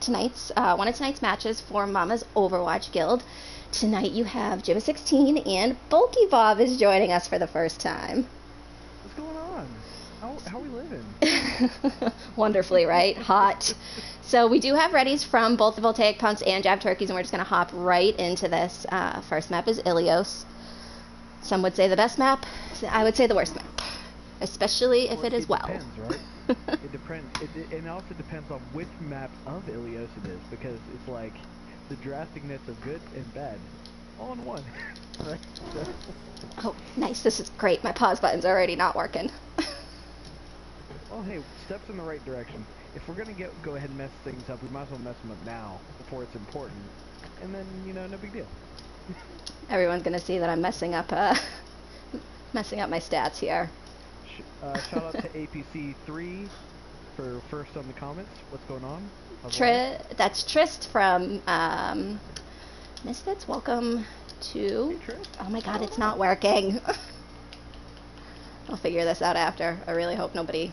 tonight's one of tonight's matches for Mama's Overwatch Guild. Tonight you have Jibba16 and Bulky Bob is joining us for the first time. What's going on? How are we living? Wonderfully, right? Hot. So we do have readies from both the Voltaic Punks and Jab Turkeys, and we're just going to hop right into this. First map is Ilios. Some would say the best map. I would say the worst map, especially if it is well. Depends, right? It depends. And it also depends on which map of Ilios it is, because it's like the drasticness of good and bad all in one. Right? So. Oh, nice. This is great. My pause button's already not working. Well, hey, steps in the right direction. If we're gonna go ahead and mess things up, we might as well mess them up now before it's important, and then no big deal. Everyone's gonna see that I'm messing up my stats here. Shout out to APC3 for first on the comments. What's going on? That's Trist from Misfits. Welcome to. Hey, Trist. Oh my God, it's not working. I'll figure this out after. I really hope nobody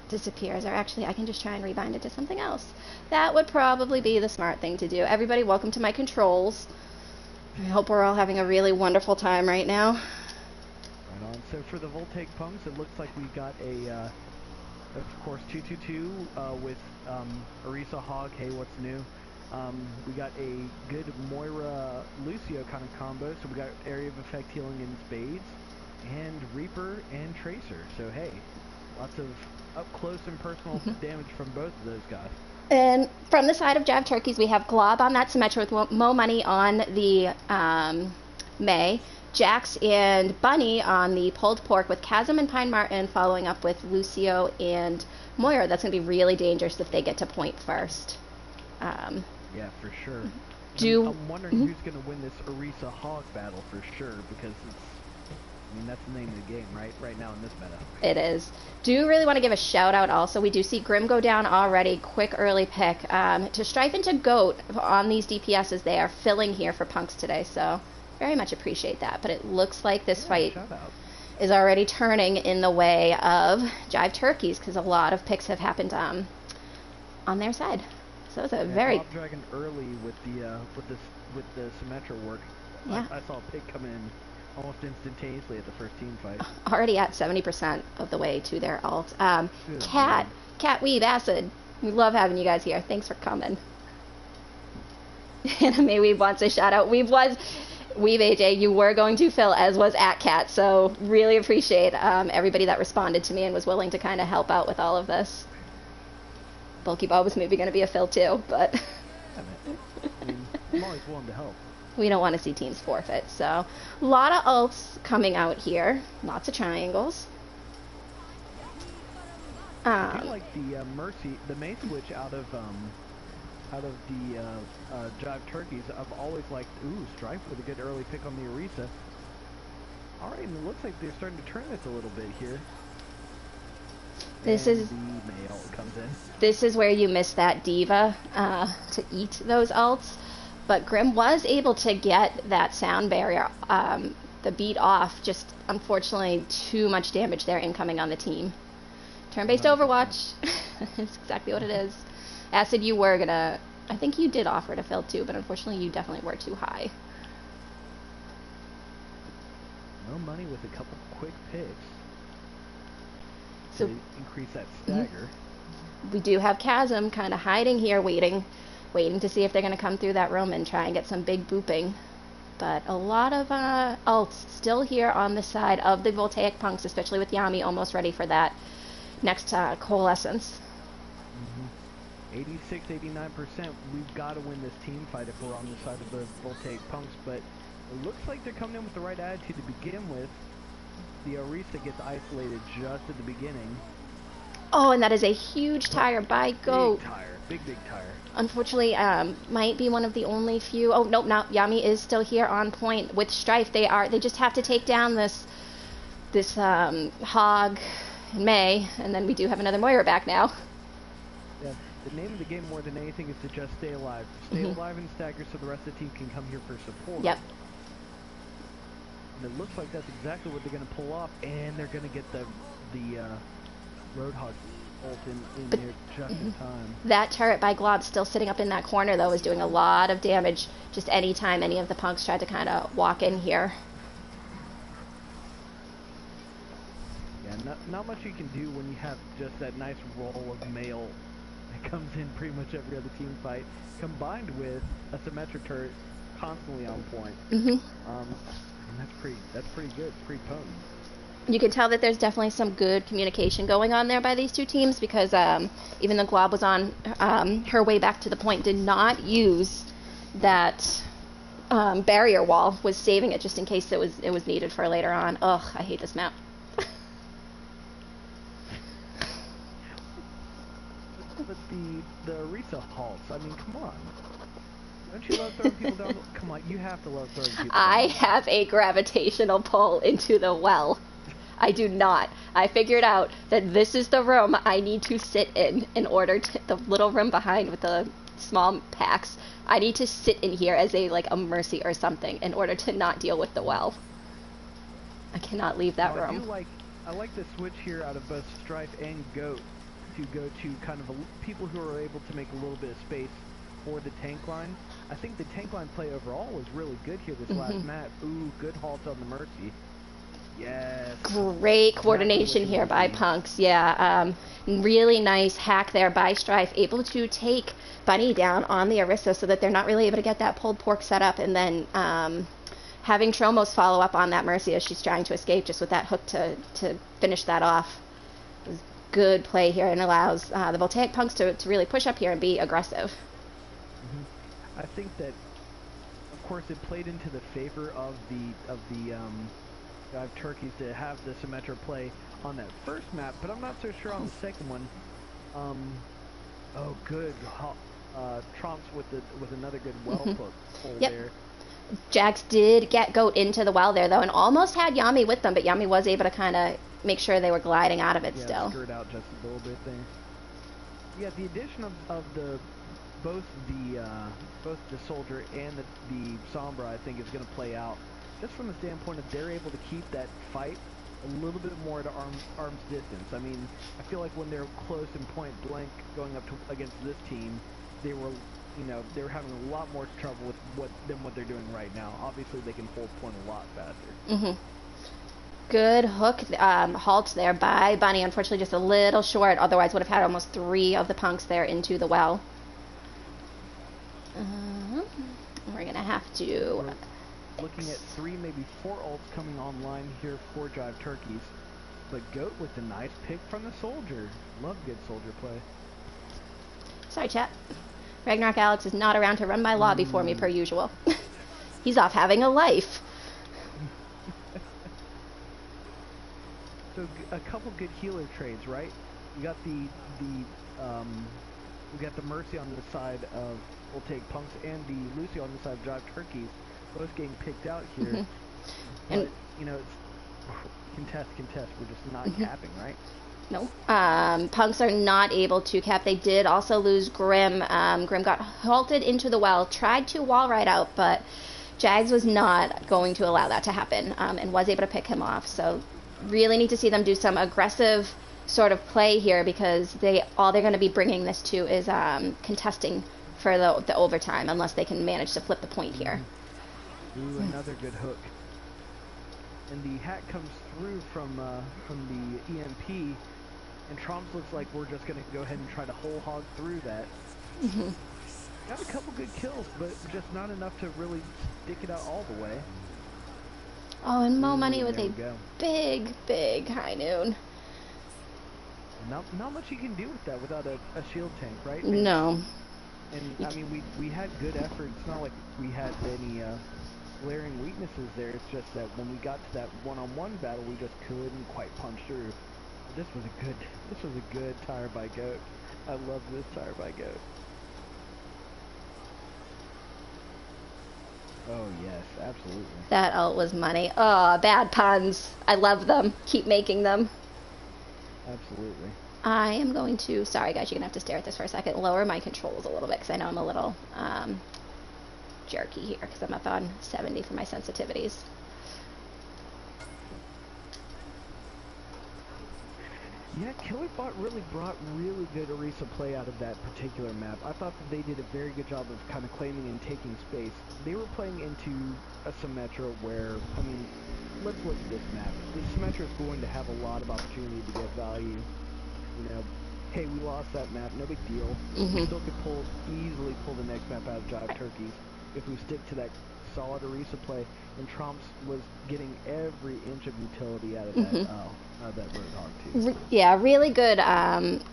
disappears, or actually I can just try and rebind it to something else. That would probably be the smart thing to do. Everybody, welcome to my controls. I hope we're all having a really wonderful time right now. Right on. So for the Voltaic Punks, it looks like we got a, of course, 222 with Orisa Hog. Hey, what's new? We got a good Moira Lucio kind of combo. So we got Area of Effect healing in spades, and Reaper and Tracer. So hey, lots of up close and personal damage from both of those guys. And from the side of Jab Turkeys, we have Glob on that Symmetra with Mo Money on the May, Jax and Bunny on the Pulled Pork with Chasm and Pine Martin following up with Lucio and Moira. That's going to be really dangerous if they get to point first. Yeah, for sure. I'm wondering who's going to win this Orisa Hog battle for sure, because that's the name of the game, right? Right now in this meta. It is. Do really want to give a shout out also. We do see Grim go down already. Quick early pick. To Strife and to Goat on these DPSs. They are filling here for Punks today, so very much appreciate that. But it looks like this fight is already turning in the way of Jive Turkeys, because a lot of picks have happened on their side. So it's a very Bob Dragon early with the Symmetra work. Yeah. I saw a pick come in almost instantaneously at the first team fight. Already at 70% of the way to their ult. Cat Weeb Acid, we love having you guys here. Thanks for coming. Anime Weeb wants a shout out. Weeb AJ, you were going to fill, as was @Cat, so really appreciate everybody that responded to me and was willing to kind of help out with all of this. Bulky Bob was maybe going to be a fill too, but I'm always willing to help. We don't want to see teams forfeit, so a lot of ults coming out here, lots of triangles. I feel like the the May switch out of the Jive Turkeys. I've always liked Strife with a good early pick on the Orisa. All right, and it looks like they're starting to turn this a little bit here. This is where you miss that diva to eat those ults. But Grim was able to get that sound barrier, the beat off, just unfortunately too much damage there incoming on the team. Turn-based Overwatch, that's exactly what it is. Acid, you were gonna, I think you did offer to fill too, but unfortunately you definitely were too high. No money with a couple quick picks so, to increase that stagger. We do have Chasm kind of hiding here, waiting to see if they're going to come through that room and try and get some big booping. But a lot of ults still here on the side of the Voltaic Punks, especially with Yami almost ready for that next Coalescence. 86-89%. We've got to win this team fight if we're on the side of the Voltaic Punks, but it looks like they're coming in with the right attitude to begin with. The Orisa gets isolated just at the beginning. Oh, and that is a huge tire by Goat. Big tire. Big tire. Unfortunately, might be one of the only few. Oh nope, now Yami is still here on point with Strife. They just have to take down this Hog in May, and then we do have another Moira back now. Yeah, the name of the game more than anything is to just stay alive. Stay alive and stagger so the rest of the team can come here for support. Yep. And it looks like that's exactly what they're going to pull off, and they're going to get the Roadhog ult in here just in time. That turret by Glob still sitting up in that corner, though, was doing a lot of damage just any time any of the punks tried to kind of walk in here. Yeah, not much you can do when you have just that nice roll of mail that comes in pretty much every other team fight, combined with a symmetric turret constantly on point. And that's pretty good, pretty potent. You can tell that there's definitely some good communication going on there by these two teams, because even though Glob was on her way back to the point, did not use that barrier wall, was saving it just in case it was needed for later on. Ugh, I hate this map. But the Orisa halts, I mean, come on. Don't you love throwing people down? Come on, you have to love throwing people down. I have a gravitational pull into the well. I do not. I figured out that this is the room I need to sit in order to, the little room behind with the small packs, I need to sit in here as a mercy or something in order to not deal with the well. I cannot leave that room. I like the switch here out of both Strife and Goat to go to kind of people who are able to make a little bit of space for the tank line. I think the tank line play overall was really good here this last match. Ooh, good halt on the Mercy. Yes. Great coordination here by Punks. Yeah, really nice hack there by Strife, able to take Bunny down on the Orisa so that they're not really able to get that pulled pork set up, and then having Tromos follow up on that Mercy as she's trying to escape just with that hook to finish that off. It was good play here and allows the Voltaic Punks to really push up here and be aggressive. I think that, of course, it played into the favor of the Dive Turkeys to have the Symmetra play on that first map, but I'm not so sure on the second one. Oh, good. Tromps with another good well pull there. Jax did get Goat into the well there, though, and almost had Yami with them, but Yami was able to kind of make sure they were gliding out of it still. Skirt out just a little bit there. Yeah, the addition of both the Soldier and the Sombra, I think, is going to play out just from the standpoint of they're able to keep that fight a little bit more at arm's distance. I mean, I feel like when they're close and point blank going up against this team, they were having a lot more trouble with than what they're doing right now. Obviously, they can hold point a lot faster. Good hook halt there by Bunny. Unfortunately, just a little short. Otherwise, would have had almost 3 of the Punks there into the well. We're gonna have to. We're looking at 3, maybe 4 ults coming online here for Jive Turkeys. But Goat with a nice pick from the Soldier. Love good Soldier play. Sorry, chat. Ragnarok Alex is not around to run my lobby for me per usual. He's off having a life. So a couple good healer trades, right? You got we got the Mercy on the side of Voltaic Punks and the Lucy on the side of Jive Turkeys. Both getting picked out here. But, it's contest. We're just not capping, right? No. Punks are not able to cap. They did also lose Grim. Grim got halted into the well, tried to wall ride out, but Jags was not going to allow that to happen, and was able to pick him off. So really need to see them do some aggressive sort of play here, because all they're going to be bringing this to is contesting for the overtime, unless they can manage to flip the point here. Ooh, another good hook. And the hack comes through from the EMP, and Tromps looks like we're just going to go ahead and try to whole hog through that. Got a couple good kills, but just not enough to really stick it out all the way. Oh, and Mo Money with a big high noon. Not much you can do with that without a shield tank, right? No. And I mean, we had good effort. It's not like we had any glaring weaknesses there. It's just that when we got to that one-on-one battle, we just couldn't quite punch through. This was a good tire by Goat. I love this tire by Goat. Oh yes, absolutely. That ult was money. Oh, bad puns. I love them. Keep making them. Absolutely. I am going to, sorry guys, you're going to have to stare at this for a second, lower my controls a little bit, because I know I'm a little jerky here, because I'm up on 70 for my sensitivities. Yeah, Killerbot really brought really good Orisa play out of that particular map. I thought that they did a very good job of kind of claiming and taking space. They were playing into a Symmetra where, I mean, let's look at this map. This Symmetra is going to have a lot of opportunity to get value. You know, hey, we lost that map, no big deal. We still could easily pull the next map out of Jive Turkeys if we stick to that solid Orisa play, and Trumps was getting every inch of utility out of that Roadhog too. Yeah, really good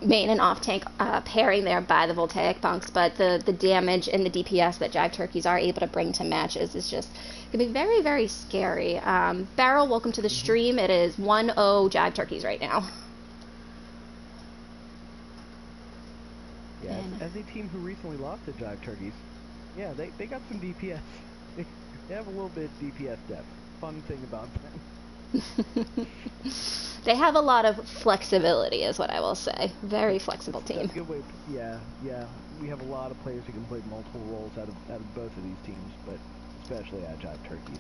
main and off tank pairing there by the Voltaic Punks, but the damage and the DPS that Jive Turkeys are able to bring to matches is just going to be very, very scary. Barrel, welcome to the stream. It is 1-0 Jive Turkeys right now. Yeah, as a team who recently lost to Jive Turkeys, yeah, they got some DPS. They have a little bit of DPS depth. Fun thing about them. They have a lot of flexibility, is what I will say. Very flexible team. That's a good way. Yeah. We have a lot of players who can play multiple roles out of both of these teams, but especially at Jive Turkeys.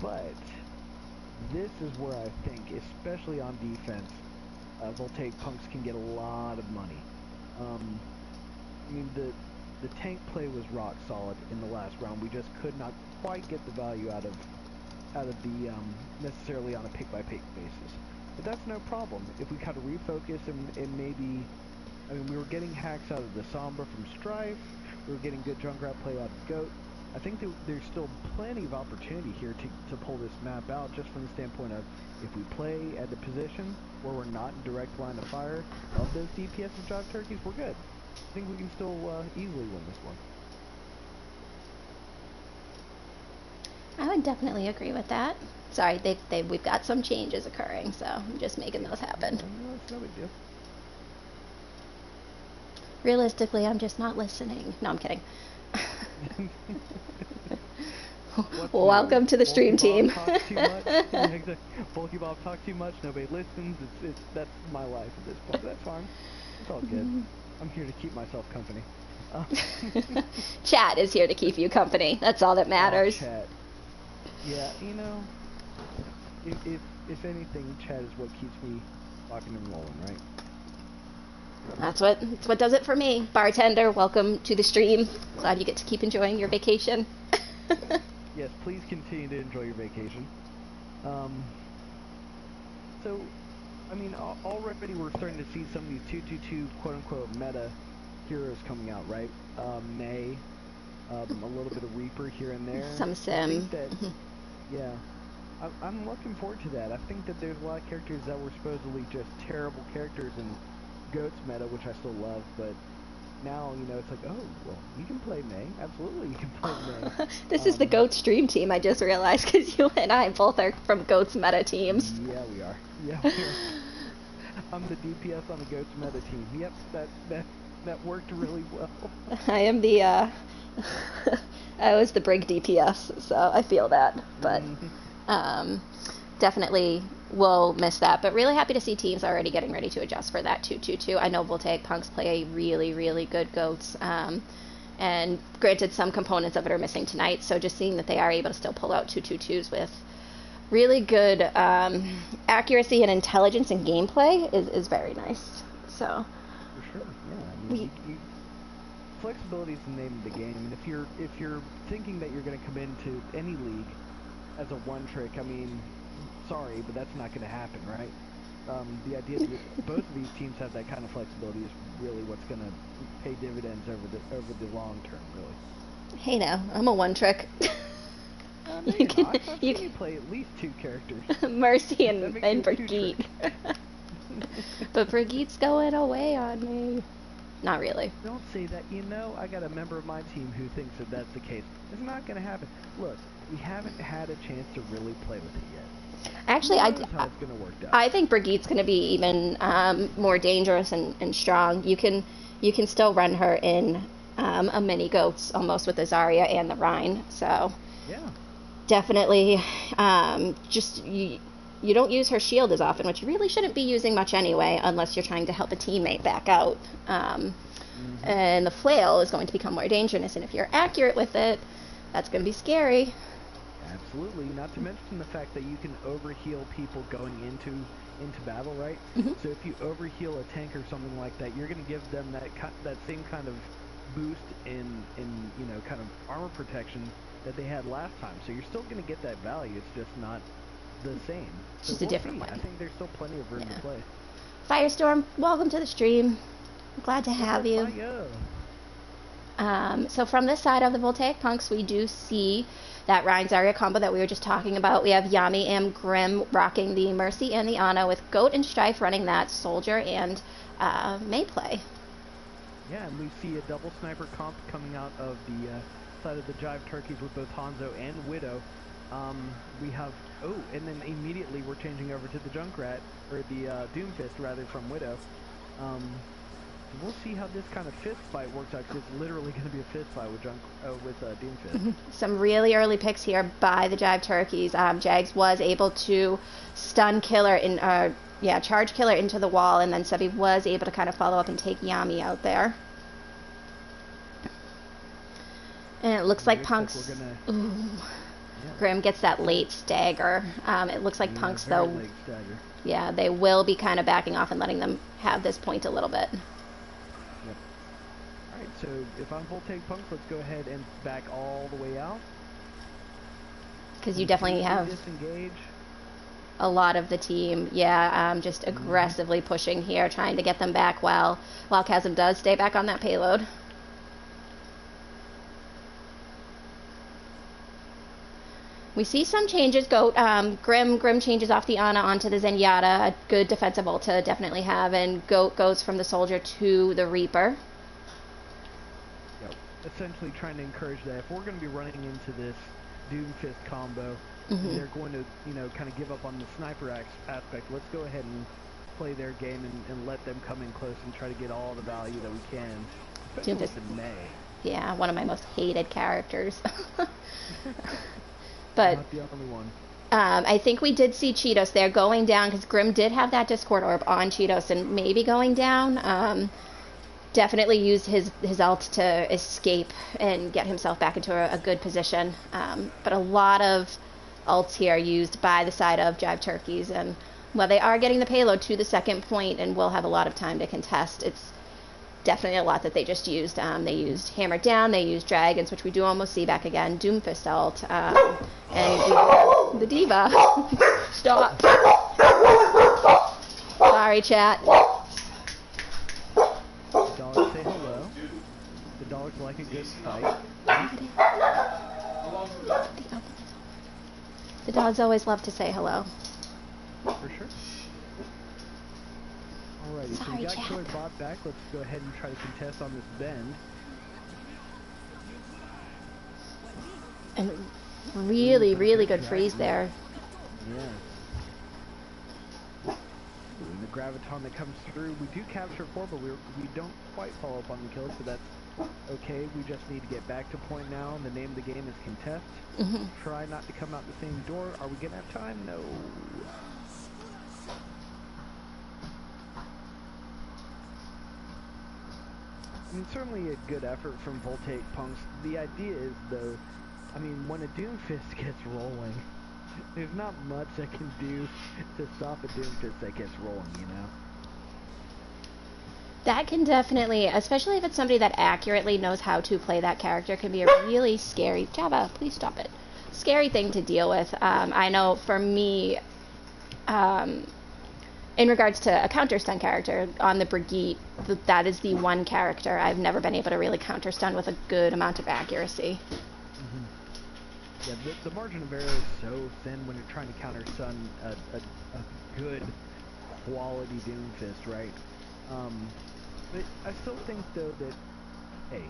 But this is where I think, especially on defense, Voltaic Punks can get a lot of money. I mean, the tank play was rock solid in the last round. We just could not quite get the value out of the necessarily on a pick by pick basis. But that's no problem. If we kind of refocus and maybe, I mean, we were getting hacks out of the Sombra from Strife. We were getting good Junkrat play out of Goat. I think that there's still plenty of opportunity here to pull this map out, just from the standpoint of if we play at the position where we're not in direct line of fire of those DPS of Jive Turkeys, we're good. I think we can still easily win this one. I would definitely agree with that. Sorry, we've got some changes occurring, so I'm just making those happen. No, it's no big deal. Realistically, I'm just not listening. No, I'm kidding. Welcome to the stream team. Bulky Bob talks too much, nobody listens. That's my life at this point. That's fine. It's all good. I'm here to keep myself company. Chat is here to keep you company. That's all that matters. Chat. Yeah, you know, if anything, chat is what keeps me rocking and rolling, right? That's what does it for me. Bartender, welcome to the stream. Glad you get to keep enjoying your vacation. Yes, please continue to enjoy your vacation. So, I mean, already we're starting to see some of these 222 quote-unquote meta heroes coming out, right? May, a little bit of Reaper here and there. Some Sim. Yeah. I'm looking forward to that. I think that there's a lot of characters that were supposedly just terrible characters in Goat's meta, which I still love, but now, you know, it's like, oh, well, you can play May. Absolutely, you can play May. This is the Goat stream team, I just realized, because you and I both are from Goat's meta teams. Yeah, we are. Yeah, we are. I'm the DPS on the Goat's meta team. Yep, that worked really well. I am the, I was the Brig DPS, so I feel that, but, definitely will miss that, but really happy to see teams already getting ready to adjust for that 2-2-2. I know Voltaic Punks play a really, really good Goats, and granted some components of it are missing tonight, so just seeing that they are able to still pull out 2-2-2s with really good accuracy and intelligence and gameplay is very nice. So for sure, yeah. I mean, flexibility is the name of the game, and if you're thinking that you're going to come into any league as a one trick, I mean, sorry, but that's not going to happen, right? The idea that both of these teams have that kind of flexibility is really what's going to pay dividends over the long term, really. Hey now, I'm a one trick. You can play at least two characters. Mercy and Brigitte. But Brigitte's going away on me. Not really. Don't say that. You know, I got a member of my team who thinks that that's the case. It's not going to happen. Look, we haven't had a chance to really play with it yet. Actually, I think Brigitte's going to be even more dangerous and strong. You can still run her in a mini Goats almost with the Zarya and the Rhine. So yeah, definitely, just you don't use her shield as often, which you really shouldn't be using much anyway, unless you're trying to help a teammate back out. And the flail is going to become more dangerous, and if you're accurate with it, that's going to be scary. absolutely. Not to mention the fact that you can overheal people going into battle, right? So if you overheal a tank or something like that, you're going to give them that same kind of boost in you know, kind of armor protection that they had last time. So you're still going to get that value. It's just not the same. It's just a different way. I think there's still plenty of room to play. Firestorm, welcome to the stream. Glad to have you. So from this side of the Voltaic Punks, we do see that Ryan Zarya combo that we were just talking about. We have Yami and Grim rocking the Mercy and the Ana, with Goat and Strife running that Soldier and May play. Yeah, and we see a double sniper comp coming out of the side of the Jive Turkeys with both Hanzo and Widow. We have, and then immediately we're changing over to the Junkrat, or the Doomfist rather, from Widow. We'll see how this kind of fist fight works out, because it's literally going to be a fist fight with Doomfist. Some really early picks here by the Jive Turkeys. Jags was able to stun Killer in, charge Killer into the wall, and then Sebi was able to kind of follow up and take Yami out there. And it looks like Punks. Grim gets that late stagger. It looks like Punks, though. Yeah, they will be kind of backing off and letting them have this point a little bit. Alright, so if I'm Voltaic Punks, let's go ahead and back all the way out. Because you definitely have a lot of the team, just aggressively pushing here, trying to get them back while Chasm does stay back on that payload. We see some changes. Goat, Grim changes off the Ana onto the Zenyatta. A good defensive ult to definitely have, and Goat goes from the Soldier to the Reaper. Yep. Essentially trying to encourage that if we're going to be running into this Doomfist combo, they're going to, kind of give up on the sniper aspect. Let's go ahead and play their game and let them come in close and try to get all the value that we can. Especially with May. Yeah, one of my most hated characters. But not the only one. I think we did see Cheetos there going down, because Grim did have that Discord Orb on Cheetos and maybe going down. Definitely used his ult to escape and get himself back into a good position. But a lot of ults here used by the side of Jive Turkeys, and while they are getting the payload to the second point and will have a lot of time to contest, it's definitely a lot that they just used. They used Hammer Down, they used Dragons, which we do almost see back again, Doomfist ult, and the D.Va. Stop. Sorry, chat. The dogs say hello. The dogs like a good fight. The dogs always love to say hello. For sure. Alrighty, so we got Killer Bot back. Let's go ahead and try to contest on this bend. And really good freeze there. Yeah. And the Graviton that comes through, we do capture 4, but we don't quite follow up on the kills, so that's okay. We just need to get back to point now, and the name of the game is contest. Try not to come out the same door. Are we gonna have time? No. I mean, certainly a good effort from Voltaic Punks. The idea is, though, I mean, when a Doomfist gets rolling, there's not much I can do to stop a Doomfist that gets rolling, That can definitely, especially if it's somebody that accurately knows how to play that character, can be a really scary, Java, please stop it, scary thing to deal with. I know for me, in regards to a counter stun character on the Brigitte, that is the one character I've never been able to really counter stun with a good amount of accuracy. Yeah, the margin of error is so thin when you're trying to counter stun a good quality Doomfist, right? But I still think, though, that, hey,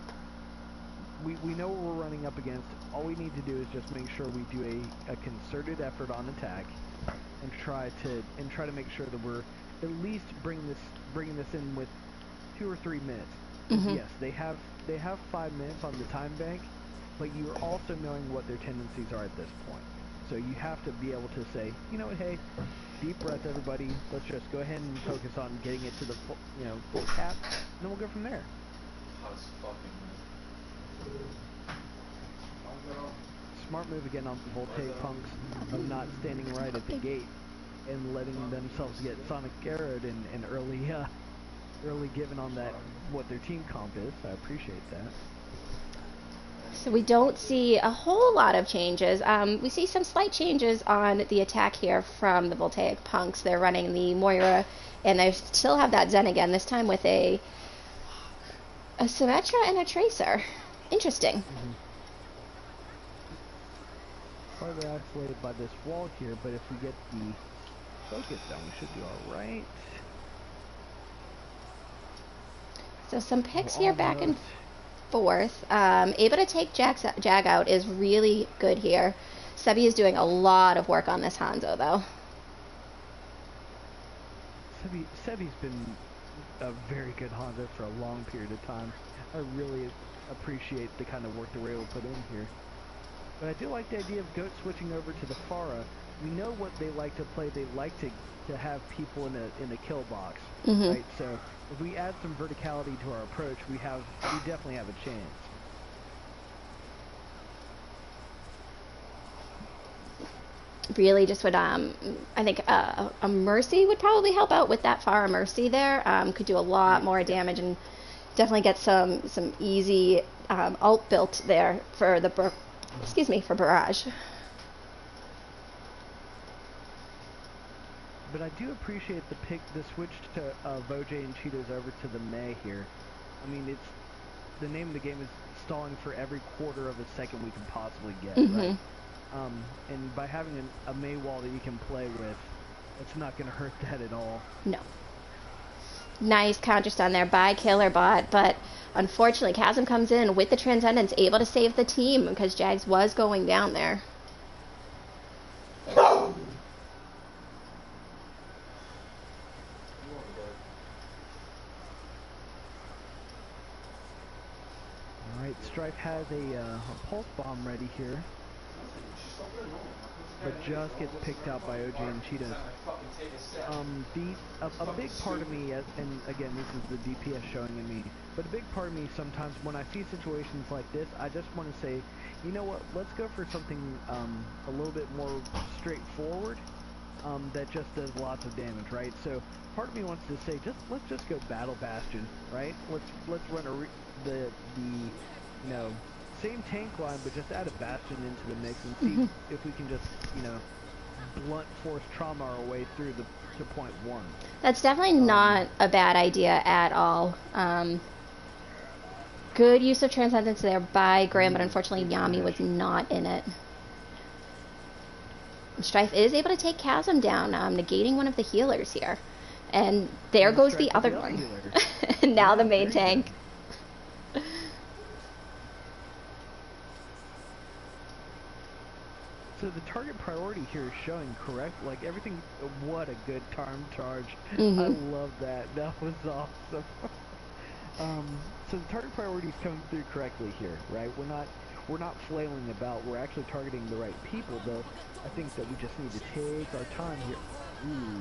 we know what we're running up against. All we need to do is just make sure we do a concerted effort on attack, and try to make sure that we're at least bringing this in with 2 or 3 minutes. Yes, they have 5 minutes on the time bank, but you're also knowing what their tendencies are at this point. So you have to be able to say, you know what, hey, deep breath, everybody. Let's just go ahead and focus on getting it to the full cap, and then we'll go from there. smart move again on the Voltaic Punks of not standing right at the gate and letting themselves get Sonic Arrowed and early given on that, what their team comp is. I appreciate that. So we don't see a whole lot of changes. We see some slight changes on the attack here from the Voltaic Punks. They're running the Moira, and they still have that Zen again, this time with a Symmetra and a Tracer. Interesting. Slightly isolated by this wall here, but if we get the focus down, we should be alright. So some picks here back and forth. Able to take Jag out is really good here. Sebi is doing a lot of work on this Hanzo, though. Sebi's been a very good Hanzo for a long period of time. I really appreciate the kind of work that we're able to put in here. But I do like the idea of Goat switching over to the Pharah. We know what they like to play. They like to have people in a kill box, right? So if we add some verticality to our approach, we definitely have a chance. Really just would, I think a Mercy would probably help out with that Pharah Mercy there. Could do a lot more damage and definitely get some easy ult built there for the for Barrage. But I do appreciate the switch to MOWG and Cheetos over to the Mei here. I mean, the name of the game is stalling for every quarter of a second we can possibly get, right? And by having a Mei wall that you can play with, it's not going to hurt that at all. No. Nice counter stun there by Killerbot, but unfortunately Chasm comes in with the Transcendence, able to save the team because Jags was going down there. Alright, Strife has a pulse bomb ready here, but just gets picked out by OJ and Cheetos. A big part of me, and again this is the DPS showing in me, but a big part of me sometimes when I see situations like this, I just want to say, you know what, let's go for something a little bit more straightforward, that just does lots of damage, right? So part of me wants to say, let's just go Battle Bastion, right? Let's run the you know, same tank line, but just add a Bastion into the mix and see if we can just, you know, blunt force trauma our way through to point 1. That's definitely not a bad idea at all. Good use of Transcendence there by Graham, but unfortunately Yami was not in it. Strife is able to take Chasm down, negating one of the healers here. And there goes the other one. Now the main tank. So the target priority here is showing correct, like everything. What a good time charge! I love that. That was awesome. So the target priority is coming through correctly here, right? We're not flailing about. We're actually targeting the right people, though. I think that we just need to take our time here. Ooh,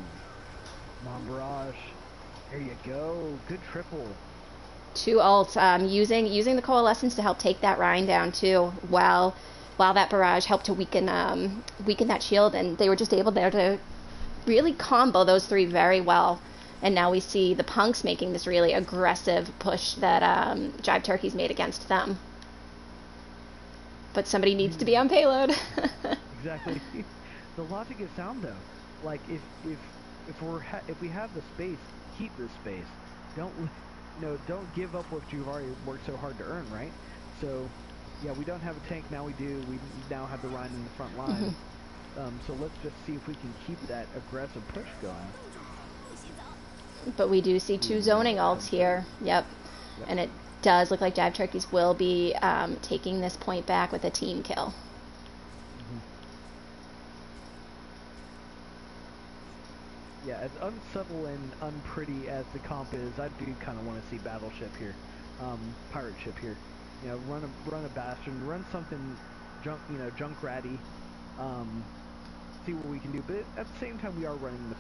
Barrage. There you go. Good triple. 2 ults. Using the Coalescence to help take that Rhine down too. While that Barrage helped to weaken that shield, and they were just able there to really combo those 3 very well. And now we see the Punks making this really aggressive push that Jive Turkey's made against them. But somebody needs to be on payload. Exactly. The logic is sound though. Like if we have the space, keep the space. Don't give up what you've already worked so hard to earn, right? So yeah, we don't have a tank, now we do. We now have the Rhine in the front line. So let's just see if we can keep that aggressive push going. But we do see 2 zoning ults here. Yep. And it does look like Jive Turkeys will be taking this point back with a team kill. Yeah, as unsubtle and unpretty as the comp is, I do kind of want to see Battleship here, Pirate Ship here. You know, run a Bastion, run something junk ratty, see what we can do. But at the same time, we are running the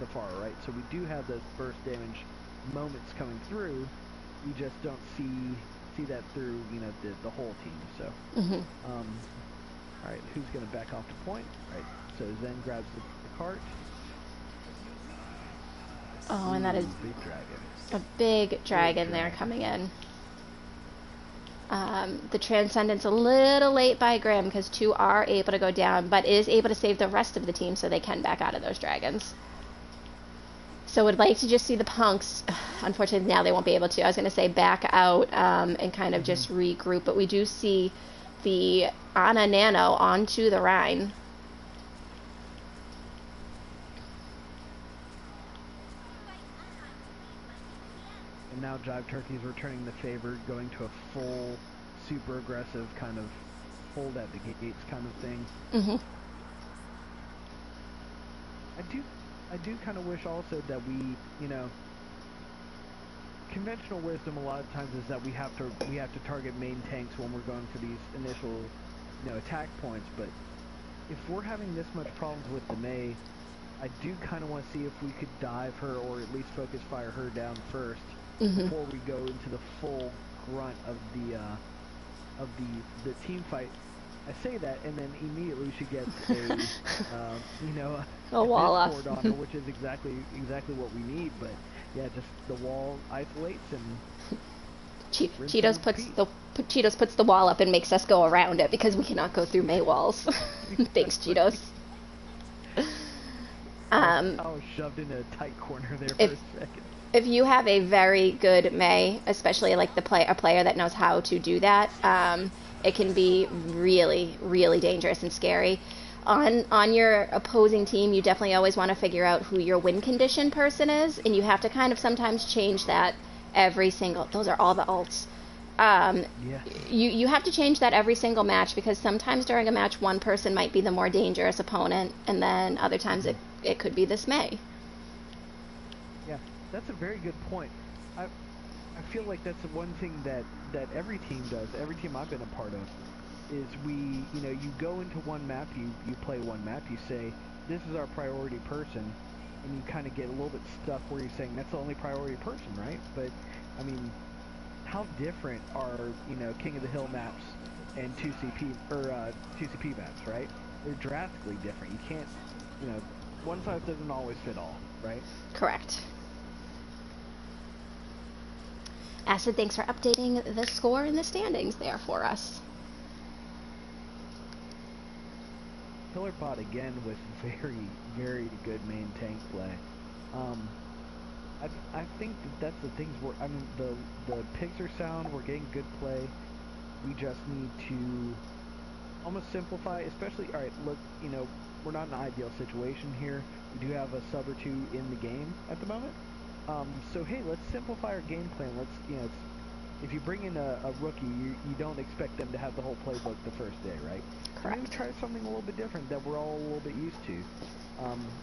Pharah, right? So we do have those burst damage moments coming through. We just don't see that through, you know, the whole team. So All right, who's going to back off to point? All right, so Zen grabs the cart. Oh, and that is big dragon. A big dragon there coming in. The Transcendent's a little late by Grim because 2 are able to go down, but is able to save the rest of the team so they can back out of those dragons. So would like to just see the punks. Unfortunately, now they won't be able to. I was going to say back out and kind of just regroup, but we do see the Anna Nano onto the Rhine. And now Jive Turkey's returning the favor, going to a full, super aggressive kind of hold at the gates kind of thing. Mm-hmm. I do kind of wish also that we, you know, conventional wisdom a lot of times is that we have to target main tanks when we're going for these initial, you know, attack points. But if we're having this much problems with the May, I do kind of want to see if we could dive her or at least focus fire her down first before we go into the full grunt of the team fight. I say that, and then immediately she gets a, you know, a wall up, on her, which is exactly what we need. But yeah, just the wall isolates and Cheetos puts the wall up and makes us go around it because we cannot go through May walls. Thanks, Cheetos. I was shoved in a tight corner there for a second. If you have a very good May, especially like a player that knows how to do that, it can be really, really dangerous and scary. On your opposing team, you definitely always want to figure out who your win condition person is, and you have to kind of sometimes change that every single. Those are all the alts. You have to change that every single match because sometimes during a match, one person might be the more dangerous opponent, and then other times it could be this May. Yeah, that's a very good point. I feel like that's the one thing that every team does, every team I've been a part of, is you go into one map, you play one map, you say, this is our priority person, and you kind of get a little bit stuck where you're saying, that's the only priority person, right? But, I mean, how different are, King of the Hill maps and 2CP maps, right? They're drastically different. You can't, one size doesn't always fit all, right? Correct. Acid, thanks for updating the score and the standings there for us. Killerbot again with very, very good main tank play. I think that's the things the pigs are sound, we're getting good play. We just need to almost simplify, especially, alright, look, we're not in an ideal situation here. We do have a sub or two in the game at the moment. So hey, let's simplify our game plan. Let's, if you bring in a rookie, you don't expect them to have the whole playbook the first day, right? Correct. Maybe try something a little bit different that we're all a little bit used to.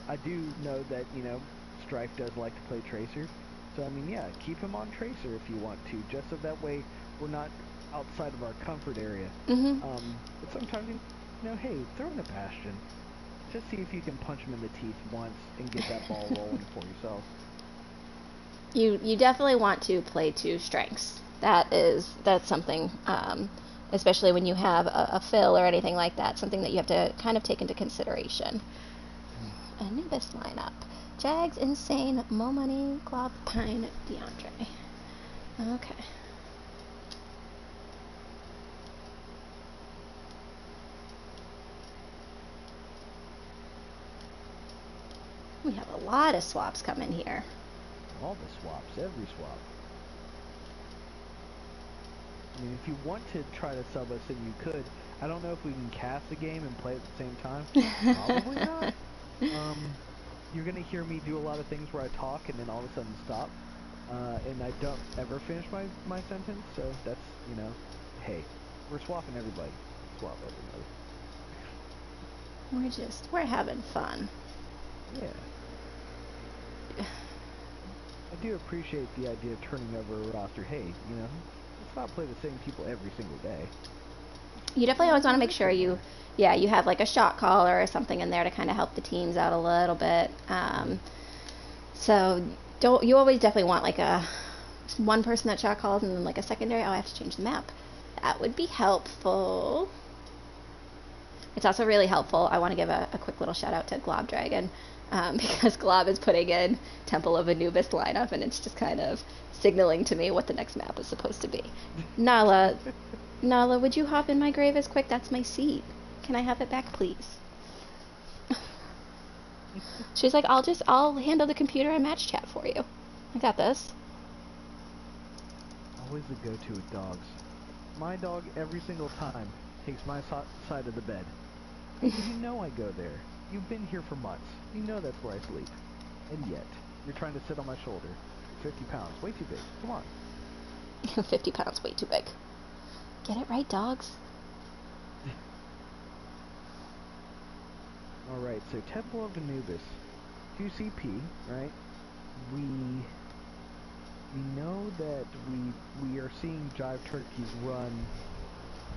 I do know that, Strife does like to play Tracer. So, I mean, yeah, keep him on Tracer if you want to, just so that way we're not outside of our comfort area. But sometimes, hey, throw in a Bastion. Just see if you can punch him in the teeth once and get that ball rolling for yourself. You definitely want to play to strengths. That's something, especially when you have a fill or anything like that, something that you have to kind of take into consideration. Anubis lineup. Jags, Insane, Mo Money, Glob, Pine, DeAndre. Okay. We have a lot of swaps coming here. All the swaps, every swap. I mean, if you want to try to sub us, then you could. I don't know if we can cast the game and play at the same time. Probably not. You're going to hear me do a lot of things where I talk and then all of a sudden stop. And I don't ever finish my sentence, so that's, hey, we're swapping everybody. Swap everybody. We're having fun. Yeah. I do appreciate the idea of turning over a roster. Hey, let's not play the same people every single day. You definitely always want to make sure you have like a shot caller or something in there to kind of help the teams out a little bit. So you always definitely want like one person that shot calls and then like a secondary. Oh, I have to change the map. That would be helpful. It's also really helpful. I want to give a quick little shout out to Glob Dragon, because Glob is putting in Temple of Anubis lineup, and it's just kind of signaling to me what the next map is supposed to be. Nala, would you hop in my grave as quick? That's my seat. Can I have it back, please? She's like, I'll handle the computer and match chat for you. I got this. Always the go-to with dogs. My dog, every single time, takes my side of the bed. You know I go there. You've been here for months. You know that's where I sleep. And yet, you're trying to sit on my shoulder. 50 pounds. Way too big. Come on. 50 pounds, way too big. Get it right, dogs. Alright, so Temple of Anubis. 2CP, right? We know that we are seeing Jive Turkeys run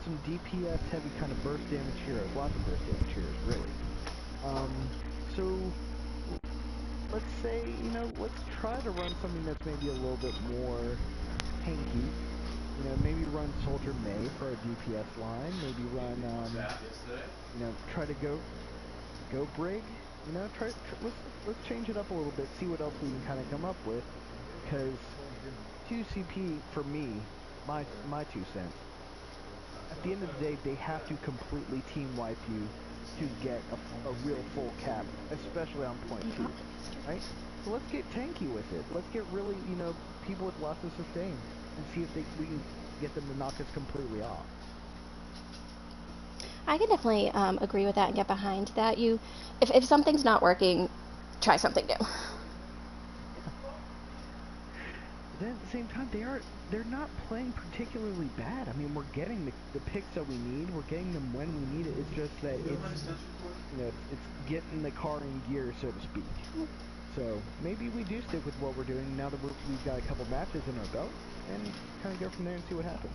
some DPS heavy kind of burst damage heroes. Lots of burst damage heroes, really. So let's say, let's try to run something that's maybe a little bit more tanky. Maybe run Soldier May for our DPS line. Maybe run, try to go Brig. Let's change it up a little bit. See what else we can kind of come up with. Because 2CP for me, my 2 cents. At the end of the day, they have to completely team wipe you to get a real full cap, especially on point 2, right? So let's get tanky with it. Let's get really, people with lots of sustain, and see if we can get them to knock us completely off. I can definitely agree with that and get behind that. If something's not working, try something new. Then at the same time, they're not playing particularly bad. I mean, we're getting the picks that we need. We're getting them when we need it. It's just that it's getting the car in gear, so to speak. So maybe we do stick with what we're doing now that we've got a couple matches in our belt, and kind of go from there and see what happens.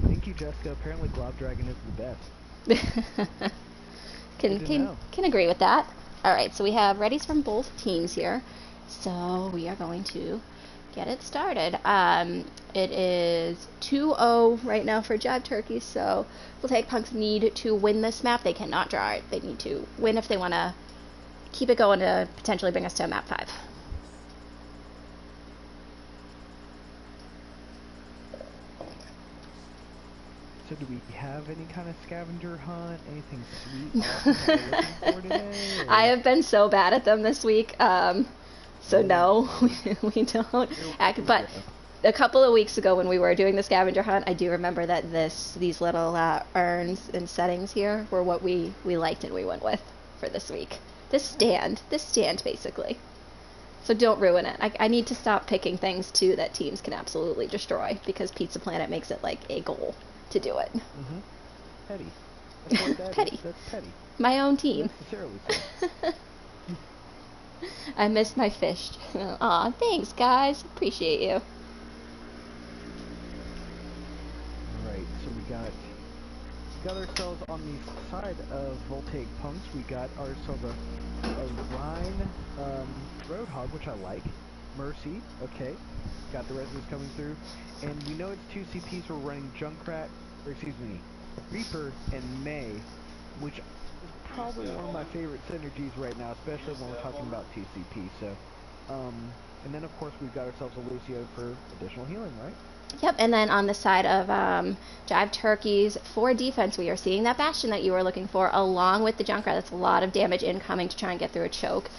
Thank you, Jessica. Apparently, Glob Dragon is the best. Can agree with that. Alright, so we have readies from both teams here. So we are going to get it started. It is 2-0 right now for Jive Turkeys, so Voltaic Punks need to win this map. They cannot draw it. They need to win if they want to keep it going to potentially bring us to map 5. So do we have any kind of scavenger hunt, anything sweet that we're looking for today? Or? I have been so bad at them this week, so no, we don't. But a couple of weeks ago when we were doing the scavenger hunt, I do remember that these little urns and settings here were what we liked and we went with for this week. This stand basically. So don't ruin it. I need to stop picking things too that teams can absolutely destroy, because Pizza Planet makes it like a goal to do it. Mm-hmm. Petty. That's what that petty. Is. That's petty. My own team. Necessarily so. I missed my fish. Aw, thanks guys. Appreciate you. Alright, so we got ourselves on the side of Voltaic Punks. We got ourselves a Rhine Roadhog, which I like. Mercy, okay. Got the residents coming through. And we know it's 2 CPs. We're running Reaper and May, which is probably one of my favorite synergies right now, especially when we're talking about 2 CP. So, and then of course we've got ourselves a Lucio for additional healing, right? Yep, and then on the side of Jive Turkeys, for defense, we are seeing that Bastion that you were looking for, along with the Junkrat. That's a lot of damage incoming to try and get through a choke.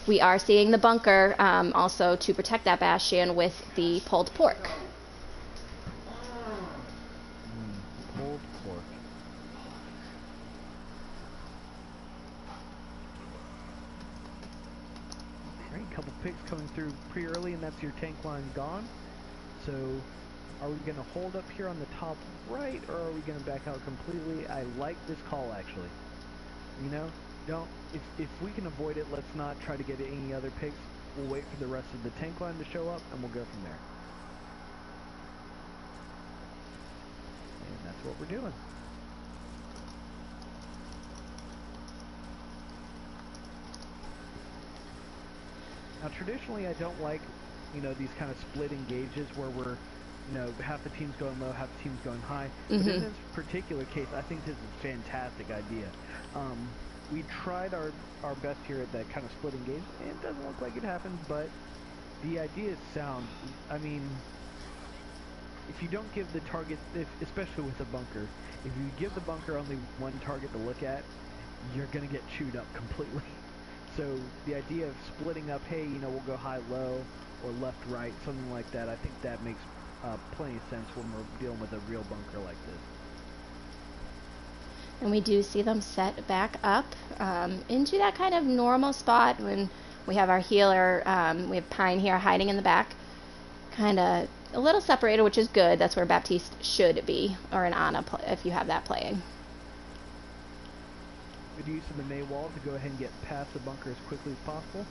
We are seeing the bunker also to protect that Bastion with the pulled pork. Pulled pork. Alright, couple picks coming through pretty early, and that's your tank line gone. So, are we going to hold up here on the top right, or are we going to back out completely? I like this call, actually. If we can avoid it, let's not try to get any other picks. We'll wait for the rest of the tank line to show up, and we'll go from there. And that's what we're doing. Now, traditionally, I don't like you know, these kind of split engages where we're, you know, half the team's going low, half the team's going high. But in this particular case, I think this is a fantastic idea. We tried our best here at that kind of split engage, and it doesn't look like it happened, but the idea is sound. I mean, if you don't give the target, especially with a bunker, if you give the bunker only one target to look at, you're going to get chewed up completely. So the idea of splitting up, hey, you know, we'll go high-low or left-right, something like that, I think that makes plenty of sense when we're dealing with a real bunker like this. And we do see them set back up into that kind of normal spot when we have our healer, we have Pine here hiding in the back, kind of a little separated, which is good. That's where Baptiste should be, or an Ana if you have that playing. Good use of the May wall to go ahead and get past the bunker as quickly as possible.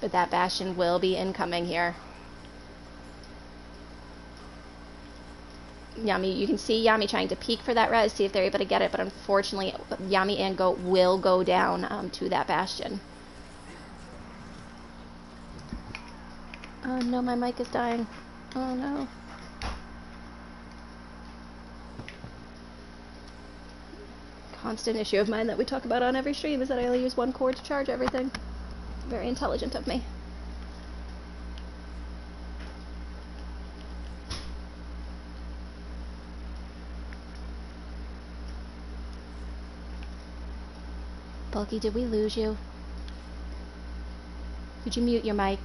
But that Bastion will be incoming here. Yami, you can see Yami trying to peek for that res, see if they're able to get it, but unfortunately Yami and Goat will go down to that Bastion. Oh no, my mic is dying. Oh no. Constant issue of mine that we talk about on every stream is that I only use one cord to charge everything. Very intelligent of me. Bulky, did we lose you? Could you mute your mic?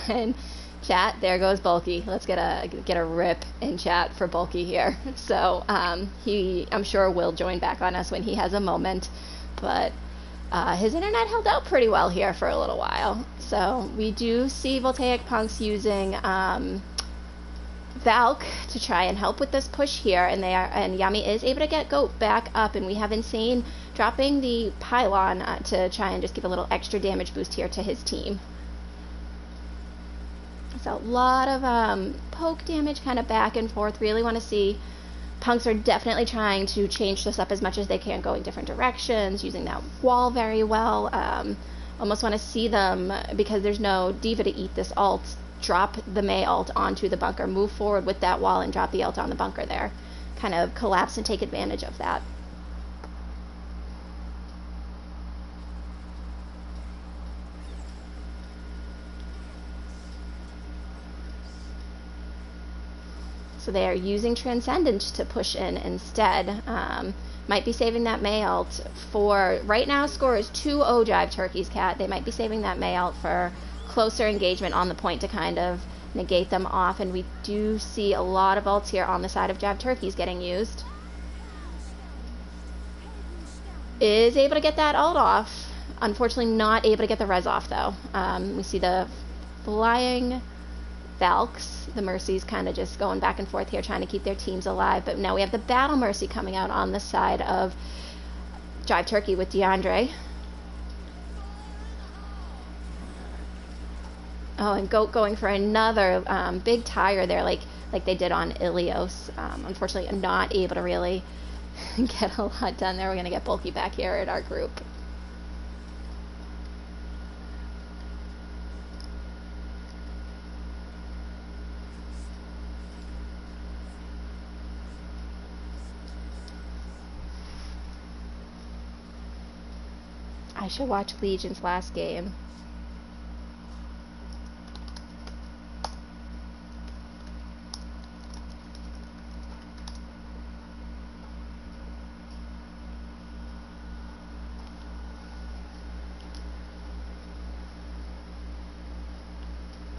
And chat, there goes Bulky. Let's get a rip in chat for Bulky here. So he, I'm sure, will join back on us when he has a moment. But his internet held out pretty well here for a little while. So we do see Voltaic Punks using Valk to try and help with this push here, and Yami is able to get Goat back up, and we have Insane dropping the pylon to try and just give a little extra damage boost here to his team. So a lot of poke damage kind of back and forth. Really want to see Punks are definitely trying to change this up as much as they can, going different directions, using that wall very well. Almost want to see them, because there's no D.Va to eat this ult, drop the Mei ult onto the bunker, move forward with that wall and drop the ult on the bunker there. Kind of collapse and take advantage of that. So they are using Transcendent to push in instead. Might be saving that Mei ult for, right now score is 2-0 Jive Turkeys, Cat. They might be saving that Mei ult for closer engagement on the point to kind of negate them off, and we do see a lot of ults here on the side of Jive Turkeys getting used. Is able to get that ult off. Unfortunately not able to get the res off though. We see the flying Valks, the Mercies, kind of just going back and forth here trying to keep their teams alive, but now we have the Battle Mercy coming out on the side of Jive Turkey with DeAndre. Oh, and Goat going for another big tire there, like they did on Ilios. Unfortunately, I'm not able to really get a lot done there. We're going to get Bulky back here at our group. I should watch Legion's last game.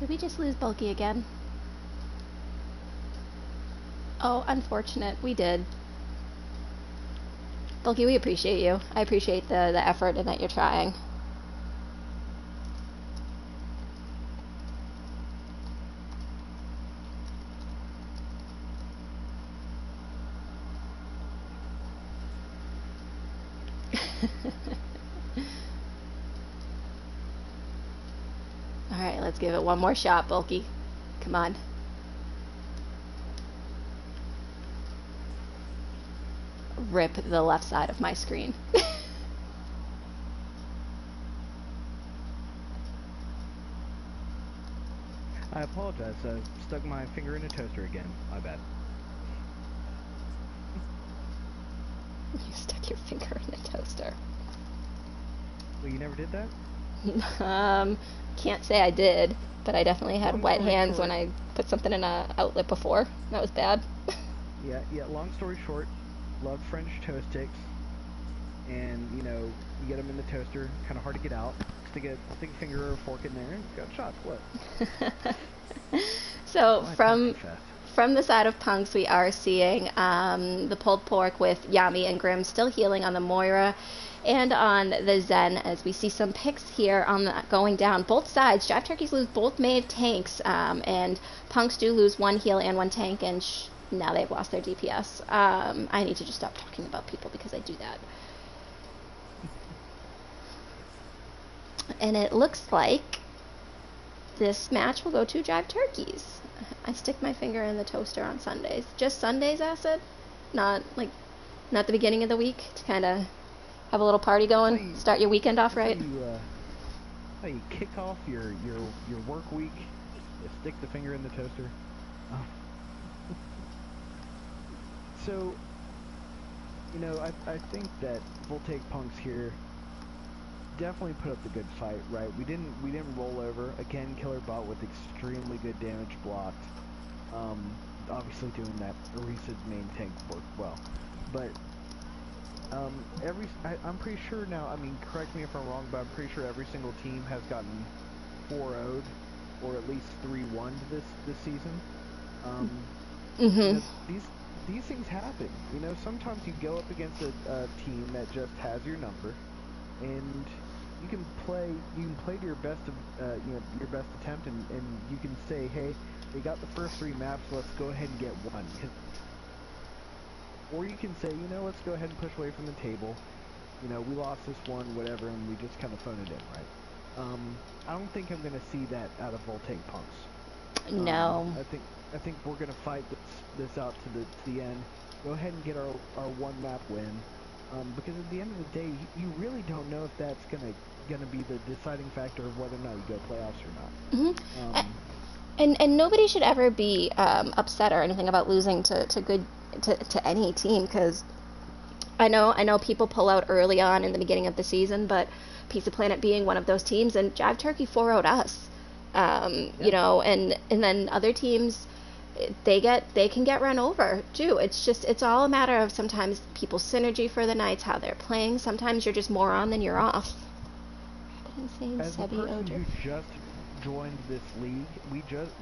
Did we just lose Bulky again? Oh, unfortunate. We did. Bulky, we appreciate you. I appreciate the effort and that you're trying. Alright, let's give it one more shot, Bulky. Come on. rip the left side of my screen. I apologize. I stuck my finger in a toaster again. My bad. You stuck your finger in a toaster. Well, you never did that? Can't say I did, but I definitely had wet hands when I put something in a outlet before. That was bad. Yeah, long story short, love French toast sticks, and, you know, you get them in the toaster, kind of hard to get out, stick a finger or a fork in there, and got shot, what? So, from the side of Punks, we are seeing the pulled pork with Yami and Grim still healing on the Moira and on the Zen, as we see some picks here on going down. Both sides, Jive Turkeys lose both Maeve tanks, and Punks do lose one heal and one tank, and now they've lost their DPS. I need to just stop talking about people because I do that. And it looks like this match will go to Jive Turkeys. I stick my finger in the toaster on Sundays. Just Sundays, Acid? Not the beginning of the week to kind of have a little party going, start your weekend off right? How you kick off your work week, you stick the finger in the toaster. Oh. So, you know, I think that Voltaic Punks here definitely put up the good fight, right? We didn't roll over. Again, Killer Bot with extremely good damage blocked. Obviously doing that Orisa's main tank worked well. But I'm pretty sure now, I mean, correct me if I'm wrong, but I'm pretty sure every single team has gotten 4-0'd or at least 3-1'd this season. You know, these things happen. You know, sometimes you go up against a team that just has your number, and you can play to your best you know, your best attempt, and you can say, hey, they got the first 3 maps, let's go ahead and get one. Or you can say, you know, let's go ahead and push away from the table. You know, we lost this one, whatever, and we just kind of phone it in, right? I don't think I'm going to see that out of Voltaic Punks. No. I think we're going to fight this out to the end. Go ahead and get our one map win. Because at the end of the day, you really don't know if that's gonna be the deciding factor of whether or not you go playoffs or not. And nobody should ever be upset or anything about losing to any team, because I know people pull out early on in the beginning of the season, but Pizza Planet being one of those teams, and Jive Turkey 4-0'd us. You know, and then other teams, they can get run over too. It's all a matter of sometimes people's synergy for the nights, how they're playing. Sometimes you're just more on than you're off. As a person who just joined this league,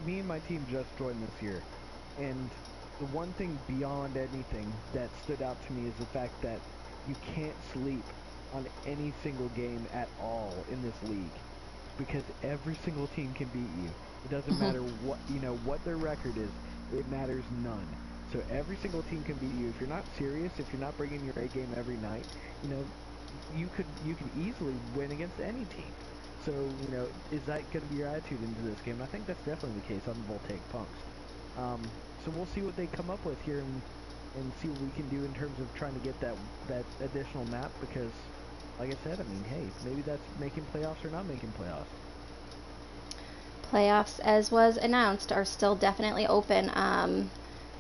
me and my team just joined this year, and the one thing beyond anything that stood out to me is the fact that you can't sleep on any single game at all in this league, because every single team can beat you. It doesn't matter what their record is. It matters none. So every single team can beat you. If you're not serious, if you're not bringing your A game every night, you know, you can easily win against any team. So, you know, is that going to be your attitude into this game? I think that's definitely the case on the Voltaic Punks. So we'll see what they come up with here and see what we can do in terms of trying to get that additional map, because, like I said, I mean, hey, maybe that's making playoffs or not making playoffs. Playoffs, as was announced, are still definitely open.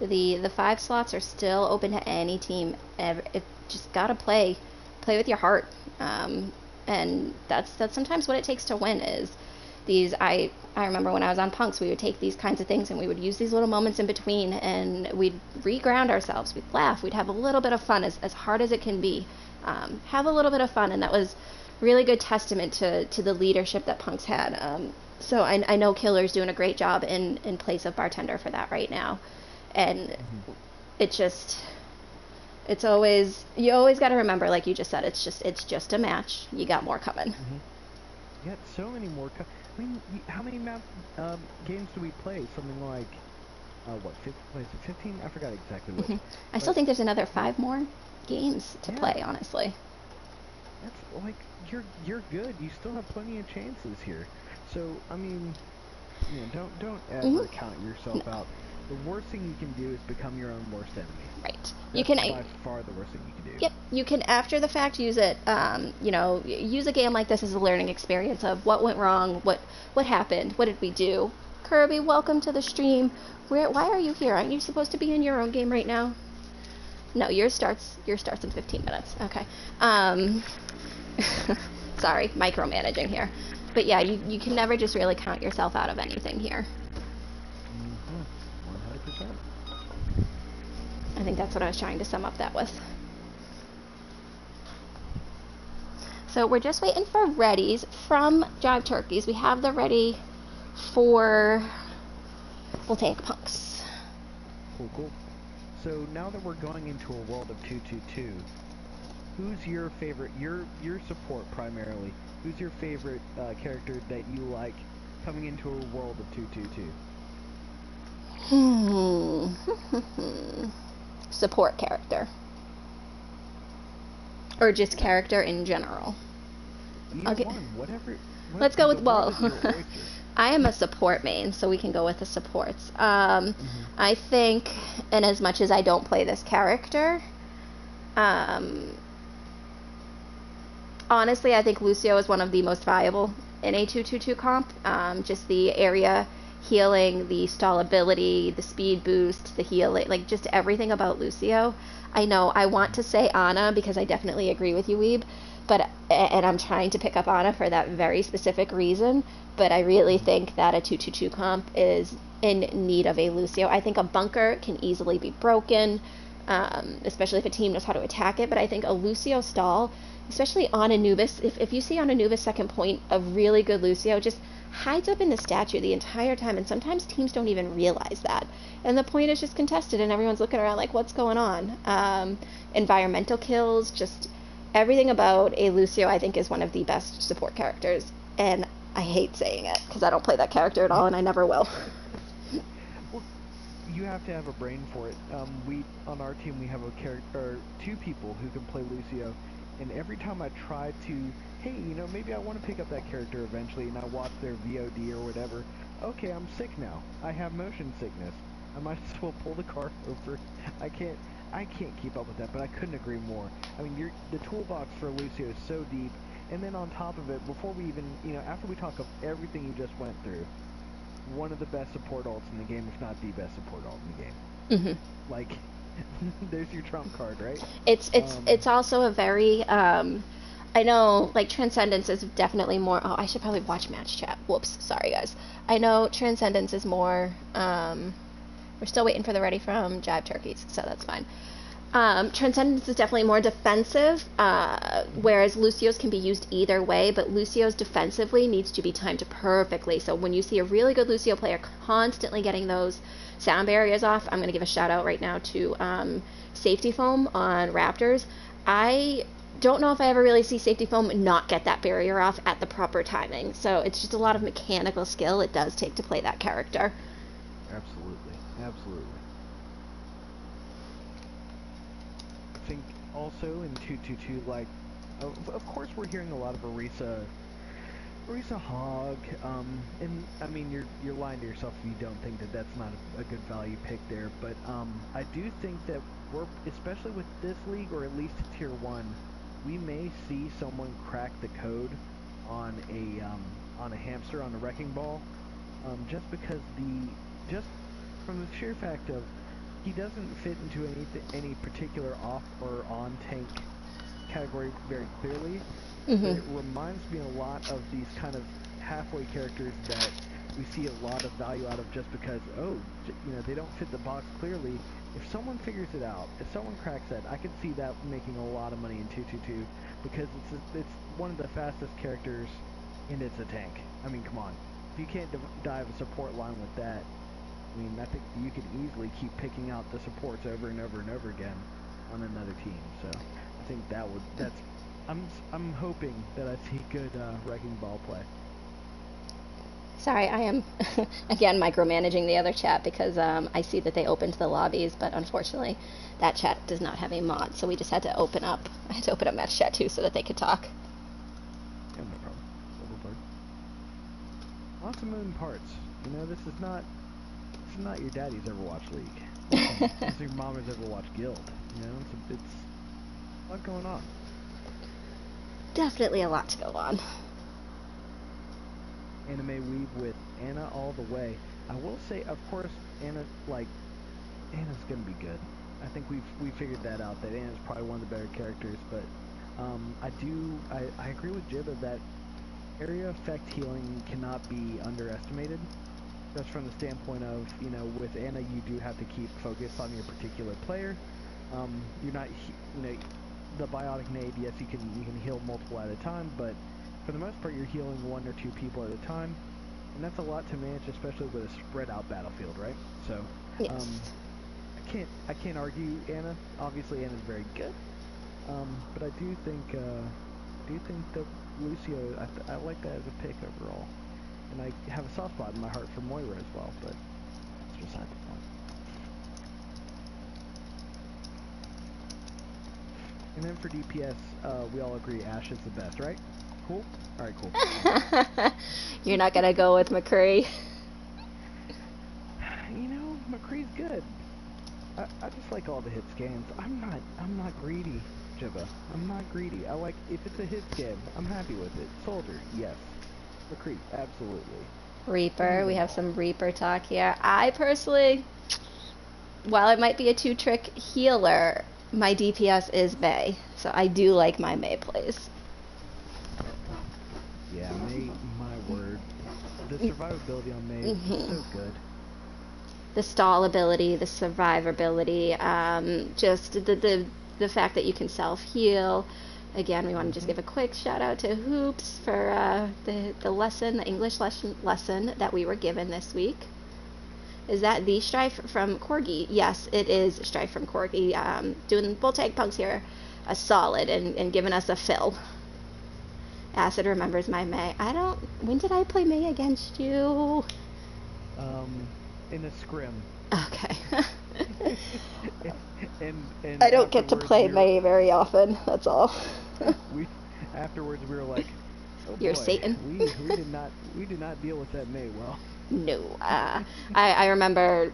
The 5 slots are still open to any team. It just gotta play with your heart, and that's sometimes what it takes to win. Is these I remember when I was on Punks, we would take these kinds of things and we would use these little moments in between, and we'd re-ground ourselves, we'd laugh, we'd have a little bit of fun, as hard as it can be. Have a little bit of fun, and that was really good testament to the leadership that Punks had. So I know Killer's doing a great job in place of Bartender for that right now. And you always got to remember, like you just said, it's just a match. You got more coming. You got so many more I mean, how many games do we play? Something like, 15? I forgot exactly what. I still think there's another 5 more games to play, honestly. That's like, you're good. You still have plenty of chances here. So, I mean, you know, don't ever count yourself out. The worst thing you can do is become your own worst enemy. Right. That's by far the worst thing you can do. Yep. You can, after the fact, use it, you know, use a game like this as a learning experience of what went wrong, what happened, what did we do. Kirby, welcome to the stream. Why are you here? Aren't you supposed to be in your own game right now? No, yours starts in 15 minutes. Okay. Sorry, micromanaging here. But yeah, you can never just really count yourself out of anything here. 100%. I think that's what I was trying to sum up that with. So we're just waiting for readies from Jive Turkeys. We have the ready for Voltaic Punks. Cool. So now that we're going into a world of 222, who's your favorite, your support primarily, who's your favorite character that you like coming into a world of 222? Support character. Or just character in general. Okay. Whatever. Let's go with, well, I am a support main, so we can go with the supports. I think, and as much as I don't play this character, honestly, I think Lucio is one of the most valuable in a 2-2-2 comp. Just the area healing, the stall ability, the speed boost, the healing, like just everything about Lucio. I know I want to say Ana because I definitely agree with you, Weeb, and I'm trying to pick up Ana for that very specific reason, but I really think that a 2-2-2 comp is in need of a Lucio. I think a bunker can easily be broken, especially if a team knows how to attack it, but I think a Lucio stall, especially on Anubis, if you see on Anubis second point, a really good Lucio just hides up in the statue the entire time, and sometimes teams don't even realize that. And the point is just contested, and everyone's looking around like, what's going on? Environmental kills, just everything about a Lucio, I think, is one of the best support characters. And I hate saying it, because I don't play that character at all, and I never will. Well, you have to have a brain for it. On our team, we have a character, two people who can play Lucio, and every time I try to, hey, you know, maybe I want to pick up that character eventually, and I watch their VOD or whatever, okay, I'm sick now. I have motion sickness. I might as well pull the car over. I can't keep up with that, but I couldn't agree more. I mean, the toolbox for Lucio is so deep, and then on top of it, before we even, you know, after we talk of everything you just went through, one of the best support ults in the game, if not the best support ult in the game. Like, there's your trump card, right? It's also a very, I know, like, Transcendence is definitely more, oh, I should probably watch match chat. Whoops, sorry guys. I know Transcendence is more, we're still waiting for the ready from Jive Turkeys, so that's fine. Transcendence is definitely more defensive, whereas Lucio's can be used either way, but Lucio's defensively needs to be timed perfectly. So when you see a really good Lucio player constantly getting those sound barriers off, I'm going to give a shout out right now to Safety Foam on Raptors. I don't know if I ever really see Safety Foam not get that barrier off at the proper timing. So it's just a lot of mechanical skill it does take to play that character. Absolutely. I think also in 222, like, of course we're hearing a lot of Orisa Hog, and I mean you're lying to yourself if you don't think that that's not a good value pick there, but I do think that we're, especially with this league, or at least tier 1, we may see someone crack the code on a hamster, on a wrecking ball, just because just from the sheer fact of he doesn't fit into any particular off or on tank category very clearly. It reminds me a lot of these kind of halfway characters that we see a lot of value out of just because, oh, you know, they don't fit the box clearly. If someone figures it out, if someone cracks that, I could see that making a lot of money in 222 because it's one of the fastest characters and it's a tank. I mean, come on. If you can't dive a support line with that, I mean, I think you could easily keep picking out the supports over and over and over again on another team. So I think that's I'm hoping that I see good wrecking ball play. Sorry, I am again micromanaging the other chat because I see that they opened the lobbies, but unfortunately that chat does not have a mod, so we just had to open up. I had to open up match chat too so that they could talk. Yeah, no problem. Overboard. Lots of moving parts. You know, this is not your daddy's Overwatch League. Listen, if your mom has ever watched Guild, you know, it's a lot going on. Definitely a lot to go on. Anime Weave with Anna all the way. I will say, of course, Anna's gonna be good. I think we figured that out. That Anna's probably one of the better characters. But I agree with Jibba that area effect healing cannot be underestimated. Just from the standpoint of, you know, with Anna, you do have to keep focused on your particular player. You're not, you know, the biotic nade. Yes, you can heal multiple at a time, but for the most part, you're healing 1 or 2 people at a time, and that's a lot to manage, especially with a spread out battlefield, right? So, Yes. I can't argue Anna. Obviously, Anna's very good, but I do think that Lucio, I like that as a pick overall, and I have a soft spot in my heart for Moira as well, but that's beside the point. And then for DPS, we all agree Ashe is the best, right? Cool? Alright, cool. You're not gonna go with McCree? You know, McCree's good. I just like all the hit scans. I'm not greedy, Jibba. I'm not greedy. I like, if it's a hit scan, I'm happy with it. Soldier, yes. McCree, absolutely. Reaper, we have some Reaper talk here. I personally, while it might be a 2-trick healer, my DPS is Mei, so I do like my Mei plays. Yeah, Mei, my word. The survivability on Mei is so good. The stall ability, the survivability, just the fact that you can self-heal. Again, we want to just give a quick shout out to Hoops for the lesson, the English lesson that we were given this week. Is that the Strife from Corgi? Yes, it is Strife from Corgi. Doing Voltaic Punks here a solid and giving us a fill. Acid remembers my Mei. When did I play Mei against you? In a scrim. Okay. and I don't get to play Mei very often, that's all. Afterwards we were like, oh You're boy, Satan. we did not deal with that Mei well. No. I remember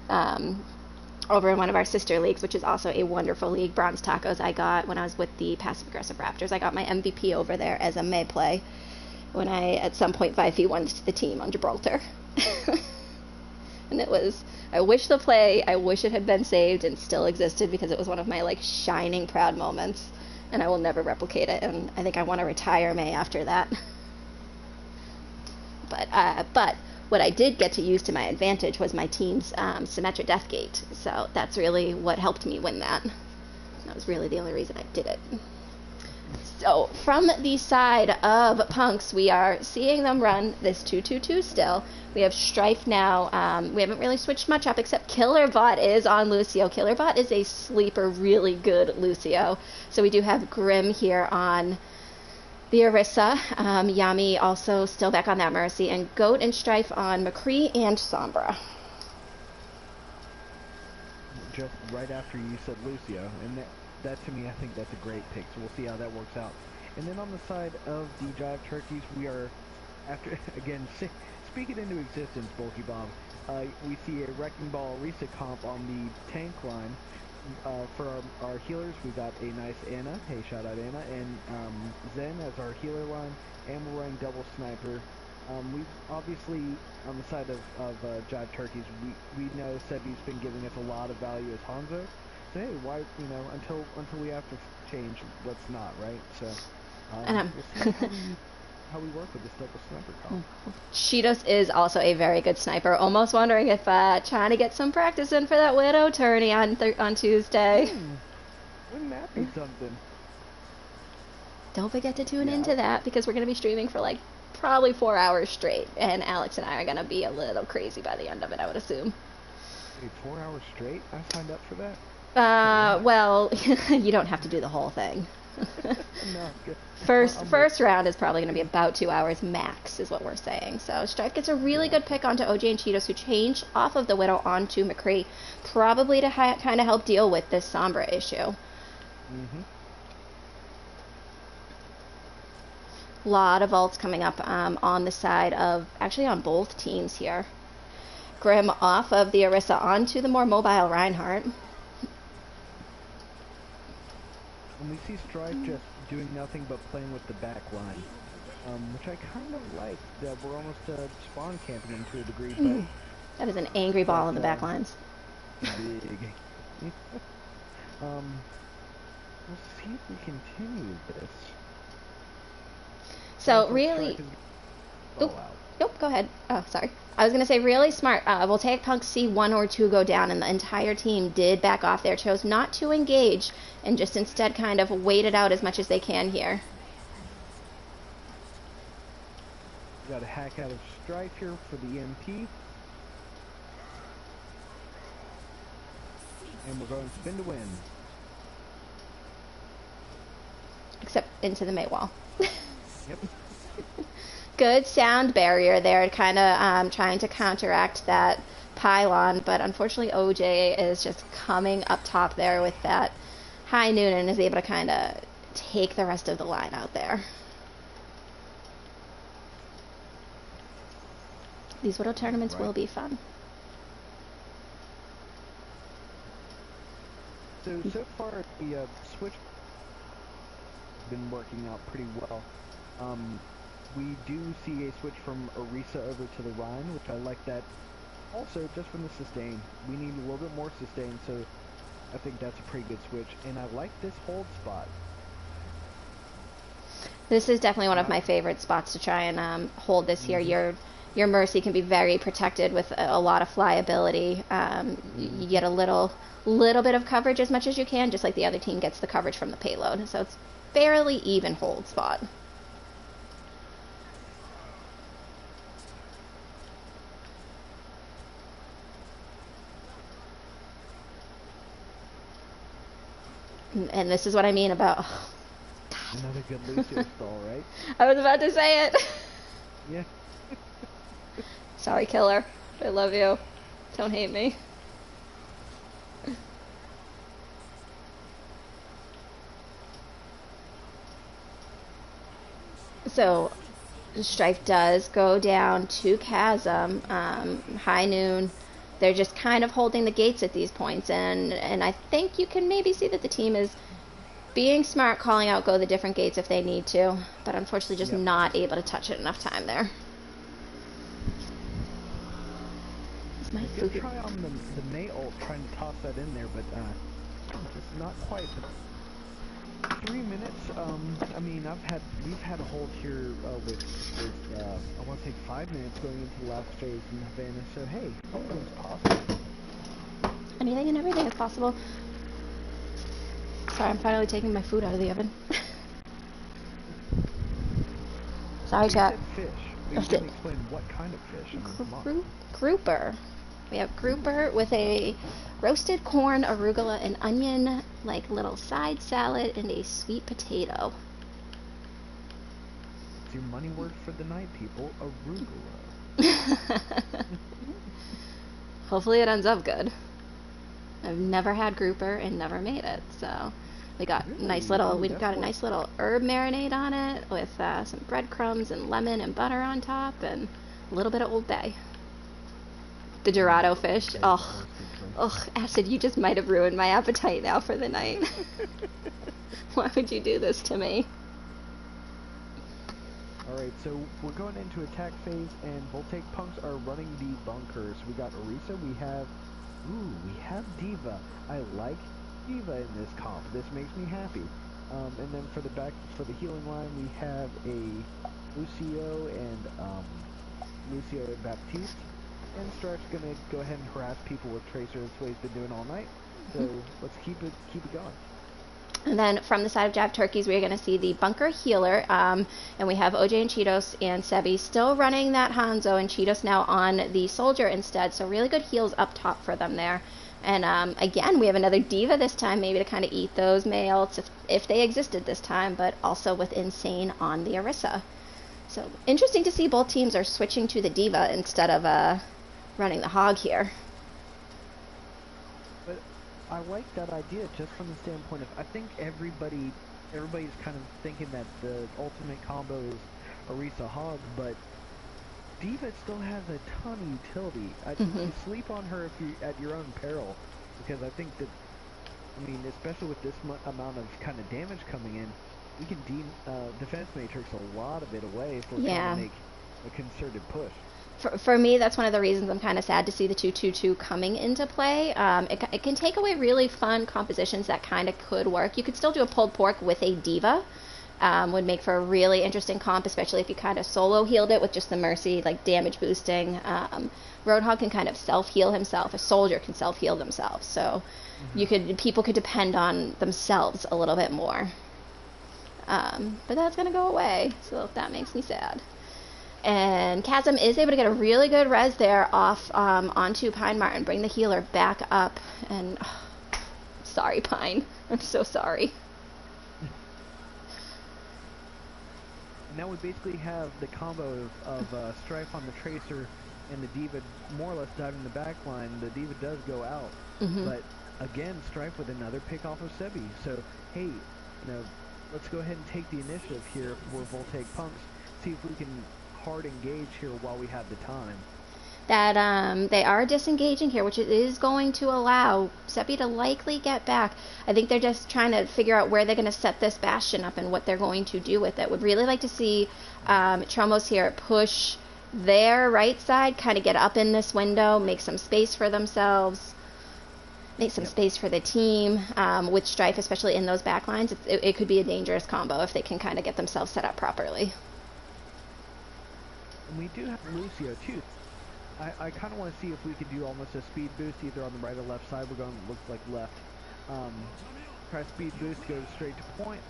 over in one of our sister leagues, which is also a wonderful league, Bronze Tacos, I got when I was with the Passive Aggressive Raptors. I got my MVP over there as a Mei play when I at some point 5v1'd the team on Gibraltar. And it was, I wish it had been saved and still existed, because it was one of my like shining proud moments, and I will never replicate it, and I think I want to retire Mei after that. But what I did get to use to my advantage was my team's Symmetra Deathgate, so that's really what helped me win that. That was really the only reason I did it. So from the side of Punks, we are seeing them run this 2-2-2 still. We have Strife now. We haven't really switched much up, except Killerbot is on Lucio. Killerbot is a sleeper, really good Lucio. So we do have Grim here on the Orisa. Yami also still back on that Mercy. And Goat and Strife on McCree and Sombra. Just right after you said Lucio, and that to me, I think that's a great pick, so we'll see how that works out. And then on the side of the Jive Turkeys, we are, after, again, speaking into existence, Bulky Bomb, we see a Wrecking Ball Orisa comp on the tank line. For our healers, we got a nice Anna, hey, shout out Anna, and Zen as our healer line, and we're running Double Sniper. We obviously, on the side of Jive Turkeys, we know Sebi's been giving us a lot of value as Hanzo. So hey, why, you know, until we have to change, let's not, right? So, we'll see how we work with this double sniper comp. Cheetos is also a very good sniper. Almost wondering if trying to get some practice in for that Widow tourney on Tuesday. Wouldn't that be something? Don't forget to tune into that, because we're going to be streaming for like probably 4 hours straight, and Alex and I are going to be a little crazy by the end of it, I would assume. Wait, 4 hours straight? I signed up for that? Well, you don't have to do the whole thing. No, good. First round is probably going to be about 2 hours max, is what we're saying. So Strife gets a really good pick onto OJ and Cheetos, who change off of the Widow onto McCree, probably to kind of help deal with this Sombra issue. Lot of ults coming up on the side of, actually on both teams here. Grim off of the Orisa onto the more mobile Reinhardt. And we see Strife just doing nothing but playing with the back line, which I kind of like, that we're almost spawn camping him to a degree, but... That is an angry ball in the back lines. Big. We'll see if we continue this. So really... Nope, go ahead. Oh, sorry. I was going to say, really smart. Voltaic Punks see 1 or 2 go down, and the entire team did back off there, chose not to engage, and just instead kind of wait it out as much as they can here. Got a hack out of Strife here for the EMP. And we're going spin to win. Except into the mate wall. Yep. Good sound barrier there, kind of trying to counteract that pylon, but unfortunately OJ is just coming up top there with that high noon and is able to kind of take the rest of the line out there. These Widow tournaments will be fun. So far the switch has been working out pretty well. We do see a switch from Orisa over to the Rhine, which I like that. Also, just from the sustain, we need a little bit more sustain, so I think that's a pretty good switch. And I like this hold spot. This is definitely one of my favorite spots to try and hold this year. Your Mercy can be very protected with a lot of flyability. You get a little bit of coverage as much as you can, just like the other team gets the coverage from the payload. So it's fairly even hold spot. And this is what I mean about... Oh, God. Another good Lucio stall, right? I was about to say it. Yeah. Sorry, killer. I love you. Don't hate me. So, Strife does go down to Chasm. High noon. They're just kind of holding the gates at these points, and I think you can maybe see that the team is being smart, calling out go the different gates if they need to, but unfortunately just not able to touch it enough time there. My try on the May ult, trying to toss that in there, but just not quite. 3 minutes. I mean, we've had a hold here with I want to say 5 minutes going into the last phase in Havana. So hey, anything's possible. Anything and everything is possible. Sorry, I'm finally taking my food out of the oven. Sorry, chat. Fish. We didn't explain what kind of fish. Grouper. We have grouper with a roasted corn, arugula, and onion, like little side salad, and a sweet potato. It's your money word for the night, people. Arugula. Hopefully it ends up good. I've never had grouper and never made it, so we got really? we've got a nice little herb marinade on it with some breadcrumbs and lemon and butter on top and a little bit of Old Bay. The Dorado fish. Oh, Acid, you just might have ruined my appetite now for the night. Why would you do this to me? Alright, so we're going into attack phase, and Voltaic Punks are running the bunkers. We got Orisa, we have D.Va. I like D.Va in this comp. This makes me happy. And then for the healing line, we have a Lucio and Baptiste. And Strife's gonna go ahead and harass people with Tracer. That's what he's been doing all night. So let's keep it going. And then from the side of Jive Turkeys, we're going to see the bunker healer, and we have OJ and Cheetos and Sebi still running that Hanzo, and Cheetos now on the soldier instead. So really good heals up top for them there. And again, we have another D.Va this time, maybe to kind of eat those males if they existed this time, but also with Insane on the Orisa. So interesting to see both teams are switching to the D.Va instead of running the Hog here. But I like that idea just from the standpoint of, I think everybody's kind of thinking that the ultimate combo is Orisa Hog, but Diva still has a ton of utility. You sleep on her if you at your own peril, because I think that, I mean, especially with this amount of kind of damage coming in, we can defense matrix a lot of it away if we're trying to make a concerted push. For me, that's one of the reasons I'm kind of sad to see the 2/2/2 coming into play. It can take away really fun compositions that kind of could work. You could still do a pulled pork with a Diva. Would make for a really interesting comp, especially if you kind of solo healed it with just the Mercy, like damage boosting. Roadhog can kind of self-heal himself. A soldier can self-heal themselves. So people could depend on themselves a little bit more. But that's going to go away, so that makes me sad. And Chasm is able to get a really good res there off onto Pine Martin, bring the healer back up. And sorry, Pine. I'm so sorry. Now we basically have the combo of Strife on the Tracer and the Diva more or less diving the back line. The Diva does go out, but again, Strife with another pick off of Sebi. So, hey, let's go ahead and take the initiative here for Voltaic Punks. See if we can hard engage here while we have the time. That they are disengaging here, which is going to allow Seppi to likely get back. I think they're just trying to figure out where they're going to set this Bastion up and what they're going to do with it. Would really like to see Tromos here push their right side, kind of get up in this window, make some space for themselves, make some space for the team. With Strife, especially in those back lines, it could be a dangerous combo if they can kind of get themselves set up properly. And we do have Lucio too. I kind of want to see if we could do almost a speed boost either on the right or left side. We're going looks like left. Try speed boost, go straight to point.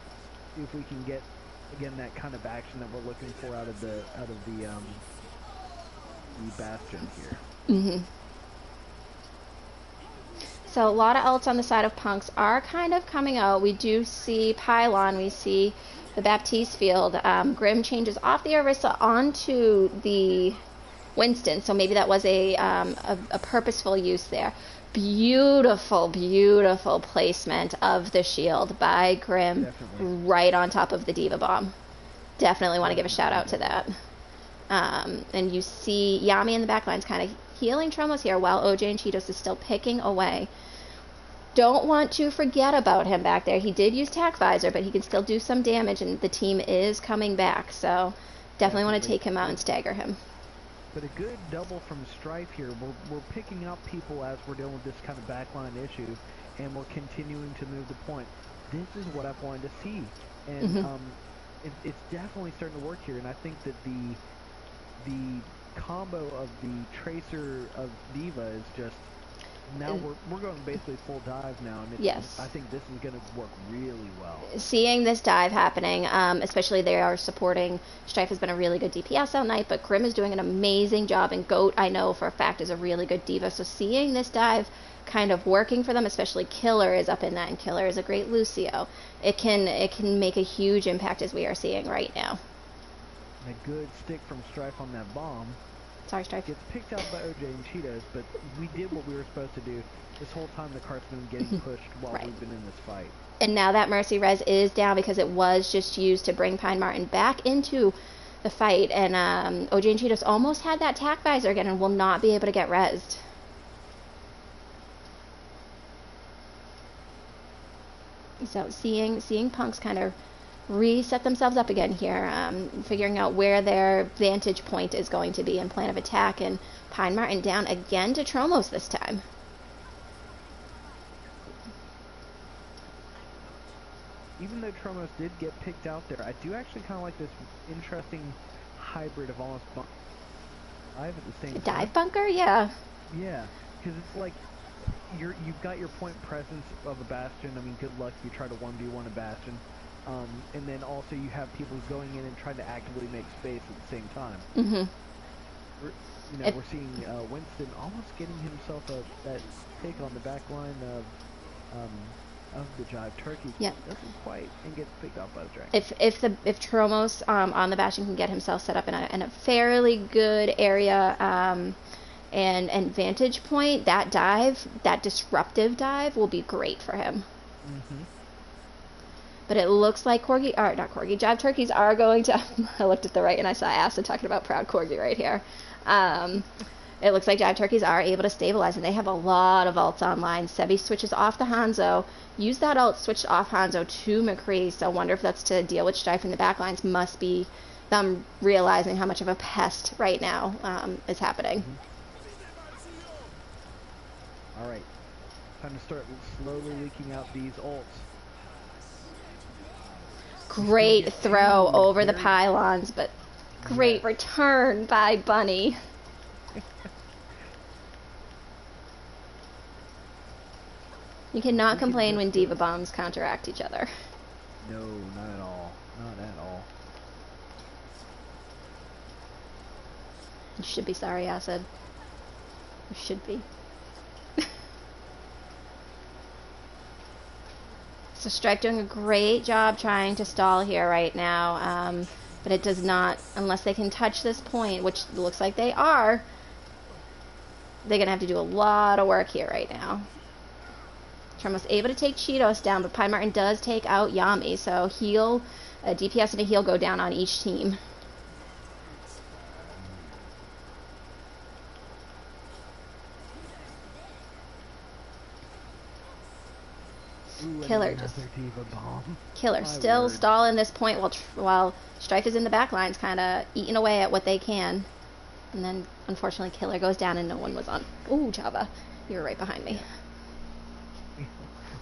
See if we can get again that kind of action that we're looking for out of the Bastion here. So a lot of ults on the side of Punks are kind of coming out. We do see Pylon. We see the Baptiste field. Grim changes off the Orisa onto the Winston, so maybe that was a purposeful use there. Beautiful, beautiful placement of the shield by Grim. Definitely. Right on top of the Diva Bomb. Definitely want to give a shout out to that. And you see Yami in the backlines kind of healing Tromos here while OJ and Cheetos is still picking away. Don't want to forget about him back there. He did use Tac Visor, but he can still do some damage, and the team is coming back. So definitely want to take him out and stagger him. But a good double from Strife here. We're picking up people as we're dealing with this kind of backline issue, and we're continuing to move the point. This is what I've wanted to see, and it's definitely starting to work here. And I think that the combo of the Tracer of Diva is just now we're going basically full dive now, and I think this is going to work really well. Seeing this dive happening, especially they are supporting. Strife has been a really good DPS all night, but Grim is doing an amazing job, and Goat, I know for a fact, is a really good Diva. So seeing this dive kind of working for them, especially Killer is up in that, and Killer is a great Lucio. It can make a huge impact as we are seeing right now. And a good stick from Strife on that bomb. Sorry, Strife. Gets picked out by OJ and Cheetos, but we did what we were supposed to do. This whole time the cart's been getting pushed while we've been in this fight. And now that Mercy res is down because it was just used to bring Pine Martin back into the fight. And OJ and Cheetos almost had that Tac Visor again and will not be able to get resed. So seeing Punks kind of reset themselves up again here, figuring out where their vantage point is going to be in plan of attack, and Pine Martin down again to Tromos this time. Even though Tromos did get picked out there, I do actually kind of like this interesting hybrid of almost dive at the same time. Dive bunker, yeah. Yeah, because it's like you've got your point presence of a Bastion. I mean, good luck if you try to 1v1 a Bastion. And then also you have people going in and trying to actively make space at the same time. We're seeing Winston almost getting himself that pick on the back line of the Jive Turkey. Yeah. Doesn't quite, and gets picked off by the Dragon. If Tromos on the Bastion can get himself set up in a fairly good area and vantage point, that dive, that disruptive dive, will be great for him. But it looks like Jive Turkeys are going to... I looked at the right and I saw Acid talking about Proud Corgi right here. It looks like Jive Turkeys are able to stabilize, and they have a lot of ults online. Sebi switches off the Hanzo. Use that ult, switched off Hanzo to McCree, so I wonder if that's to deal with Strife in the backlines. Must be them realizing how much of a pest right now is happening. All right. Time to start slowly leaking out these ults. Great throw over the pylons, but great return by Bunny. You cannot complain when Diva Bombs counteract each other. No, not at all. Not at all. You should be sorry, Acid. You should be. So Strife doing a great job trying to stall here right now, but it does not, unless they can touch this point, which looks like they are, they're going to have to do a lot of work here right now. Trumbo's able to take Cheetos down, but Pine Martin does take out Yami, so heal, DPS and a heal go down on each team. Ooh, Killer still stalling this point while Strife is in the back lines, kind of eating away at what they can. And then, unfortunately, Killer goes down and no one was on. Ooh, Java, you were right behind me.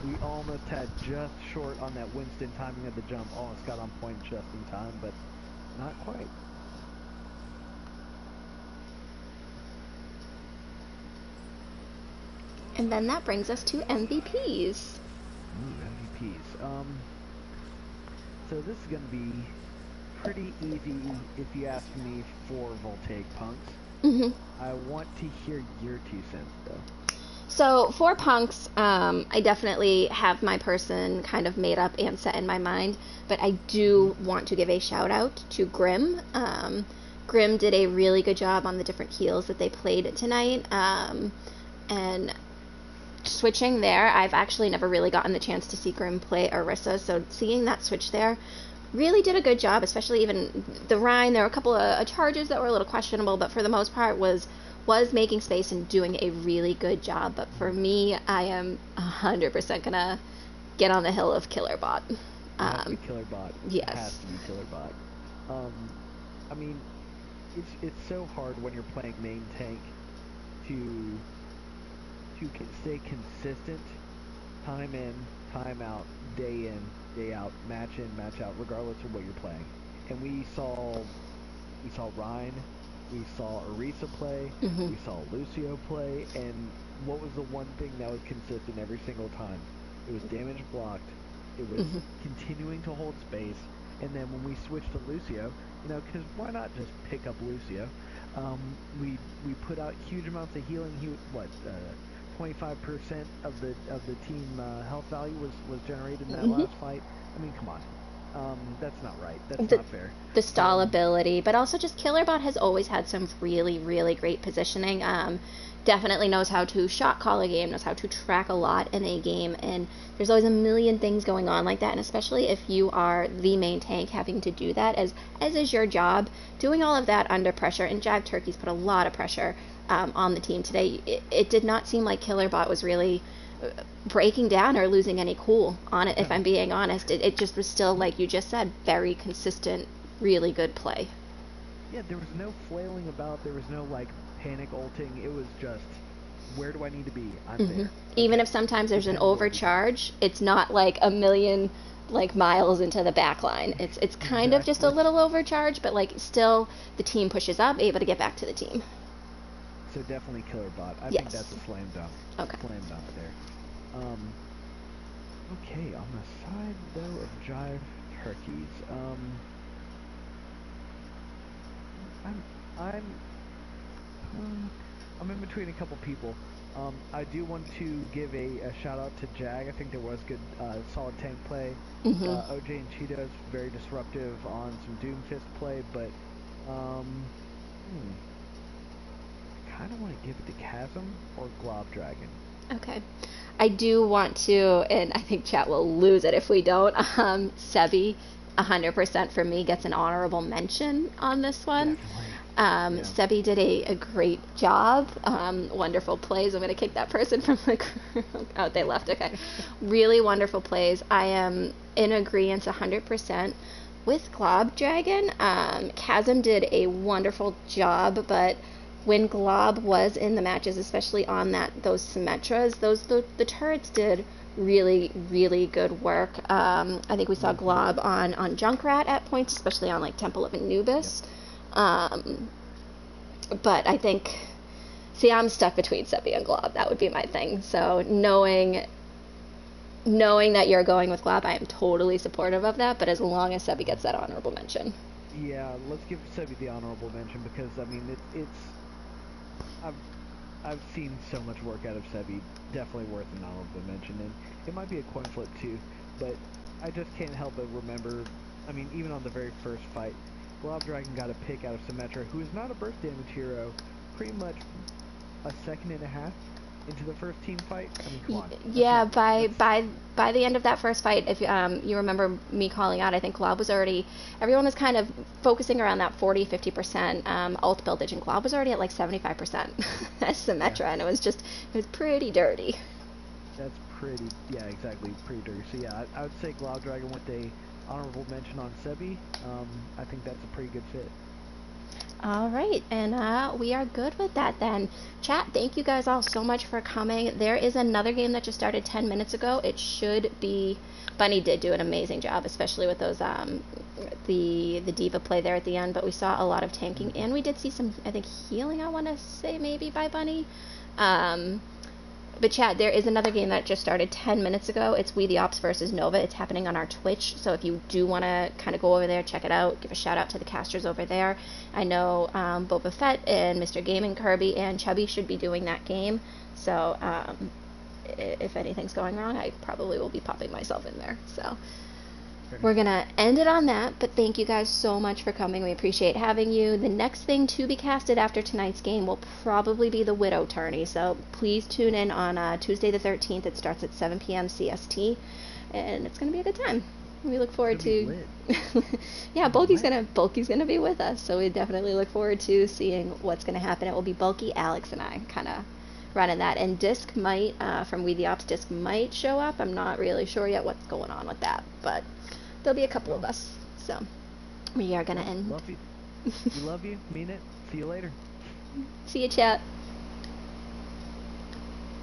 We almost had just short on that Winston timing of the jump. Almost got on point just in time, but not quite. And then that brings us to MVPs. Ooh, MVPs. So this is going to be pretty easy if you ask me for Voltaic Punks. I want to hear your 2 cents, though. So for Punks, I definitely have my person kind of made up and set in my mind, but I do want to give a shout out to Grim. Grim did a really good job on the different heals that they played tonight, and switching there, I've actually never really gotten the chance to see Grim play Orisa, so seeing that switch there really did a good job, especially even the Rhine. There were a couple of charges that were a little questionable, but for the most part was making space and doing a really good job. But for me, I am 100% gonna get on the hill of Killerbot. Killerbot. Yes. It has to be Killerbot. I mean, it's so hard when you're playing main tank to stay consistent, time in, time out, day in, day out, match in, match out, regardless of what you're playing. And we saw Rhine. We saw Orisa play, we saw Lucio play, and what was the one thing that was consistent every single time? It was damage blocked, it was continuing to hold space, and then when we switched to Lucio, you know, because why not just pick up Lucio? We put out huge amounts of healing. 25% of the team health value was generated in that last fight. I mean, come on. That's not right. That's not fair. The stall ability, but also just Killerbot has always had some really, really great positioning. Definitely knows how to shot call a game, knows how to track a lot in a game, and there's always a million things going on like that, and especially if you are the main tank having to do that, as is your job, doing all of that under pressure, and Jive Turkeys put a lot of pressure on the team today. It did not seem like Killerbot was really breaking down or losing any cool on it, if I'm being honest. It just was still, like you just said, very consistent, really good play. Yeah, there was no flailing about, there was no, like, panic ulting. It was just, where do I need to be? I'm there. Even if sometimes there's an overcharge, it's not like a million, like, miles into the back line. It's kind of just a little overcharge, but, like, still the team pushes up, able to get back to the team. So definitely Killerbot. I think that's a slam dunk. Okay. Slam dunk there. Okay, on the side though of Jive Turkeys, I'm in between a couple people. I do want to give a shout out to Jag. I think there was good, solid tank play. OJ and Cheetos very disruptive on some Doomfist play, but I kind of want to give it to Chasm or Glob Dragon. Okay. I do want to, and I think chat will lose it if we don't. Sebi, 100% for me, gets an honorable mention on this one. Yeah. Sebi did a great job. Wonderful plays. I'm going to kick that person from the group. Oh, they left. Okay. Really wonderful plays. I am in agreement 100% with Glob Dragon. Chasm did a wonderful job, but when Glob was in the matches, especially on those Symmetras, the turrets did really, really good work. I think we saw Glob on Junkrat at points, especially on like Temple of Anubis. But I think, see, I'm stuck between Sebi and Glob. That would be my thing. So knowing that you're going with Glob, I am totally supportive of that. But as long as Sebi gets that honorable mention. Yeah, let's give Sebi the honorable mention because I mean I've seen so much work out of Sebi. Definitely worth an honorable mention, and it might be a coin flip too. But I just can't help but remember. I mean, even on the very first fight, Glob Dragon got a pick out of Symmetra, who is not a burst damage hero, pretty much a second and a half into the first team fight. I mean, come on. Yeah, by the end of that first fight, if you remember me calling out, I think Glob was already, everyone was kind of focusing around that 40-50% ult buildage, and Glob was already at like 75% as Symmetra, and it was pretty dirty. That's pretty, yeah, exactly, pretty dirty. So yeah, I would say Glob Dragon with a honorable mention on Sebi. I think that's a pretty good fit. All right, and we are good with that then. Chat, thank you guys all so much for coming. There is another game that just started 10 minutes ago. It should be, Bunny did do an amazing job, especially with those, the D.Va play there at the end, but we saw a lot of tanking, and we did see some, I think, healing, I want to say, maybe by Bunny. But chat, there is another game that just started 10 minutes ago. It's We the Ops versus Nova. It's happening on our Twitch, so if you do want to kind of go over there, check it out, give a shout out to the casters over there. I know Boba Fett and Mr. Gaming Kirby and Chubby should be doing that game, so if anything's going wrong, I probably will be popping myself in there. So we're going to end it on that, but thank you guys so much for coming. We appreciate having you. The next thing to be casted after tonight's game will probably be the Widow tourney, so please tune in on Tuesday the 13th. It starts at 7 p.m. CST, and it's going to be a good time. We look forward to... yeah, Bulky's gonna be with us, so we definitely look forward to seeing what's going to happen. It will be Bulky, Alex, and I kind of running that, and Disc might, from We the Ops, Disc might show up. I'm not really sure yet what's going on with that, but there'll be a couple of us, so we are gonna end. Love you. We love you. Mean it. See you later. See you, chat.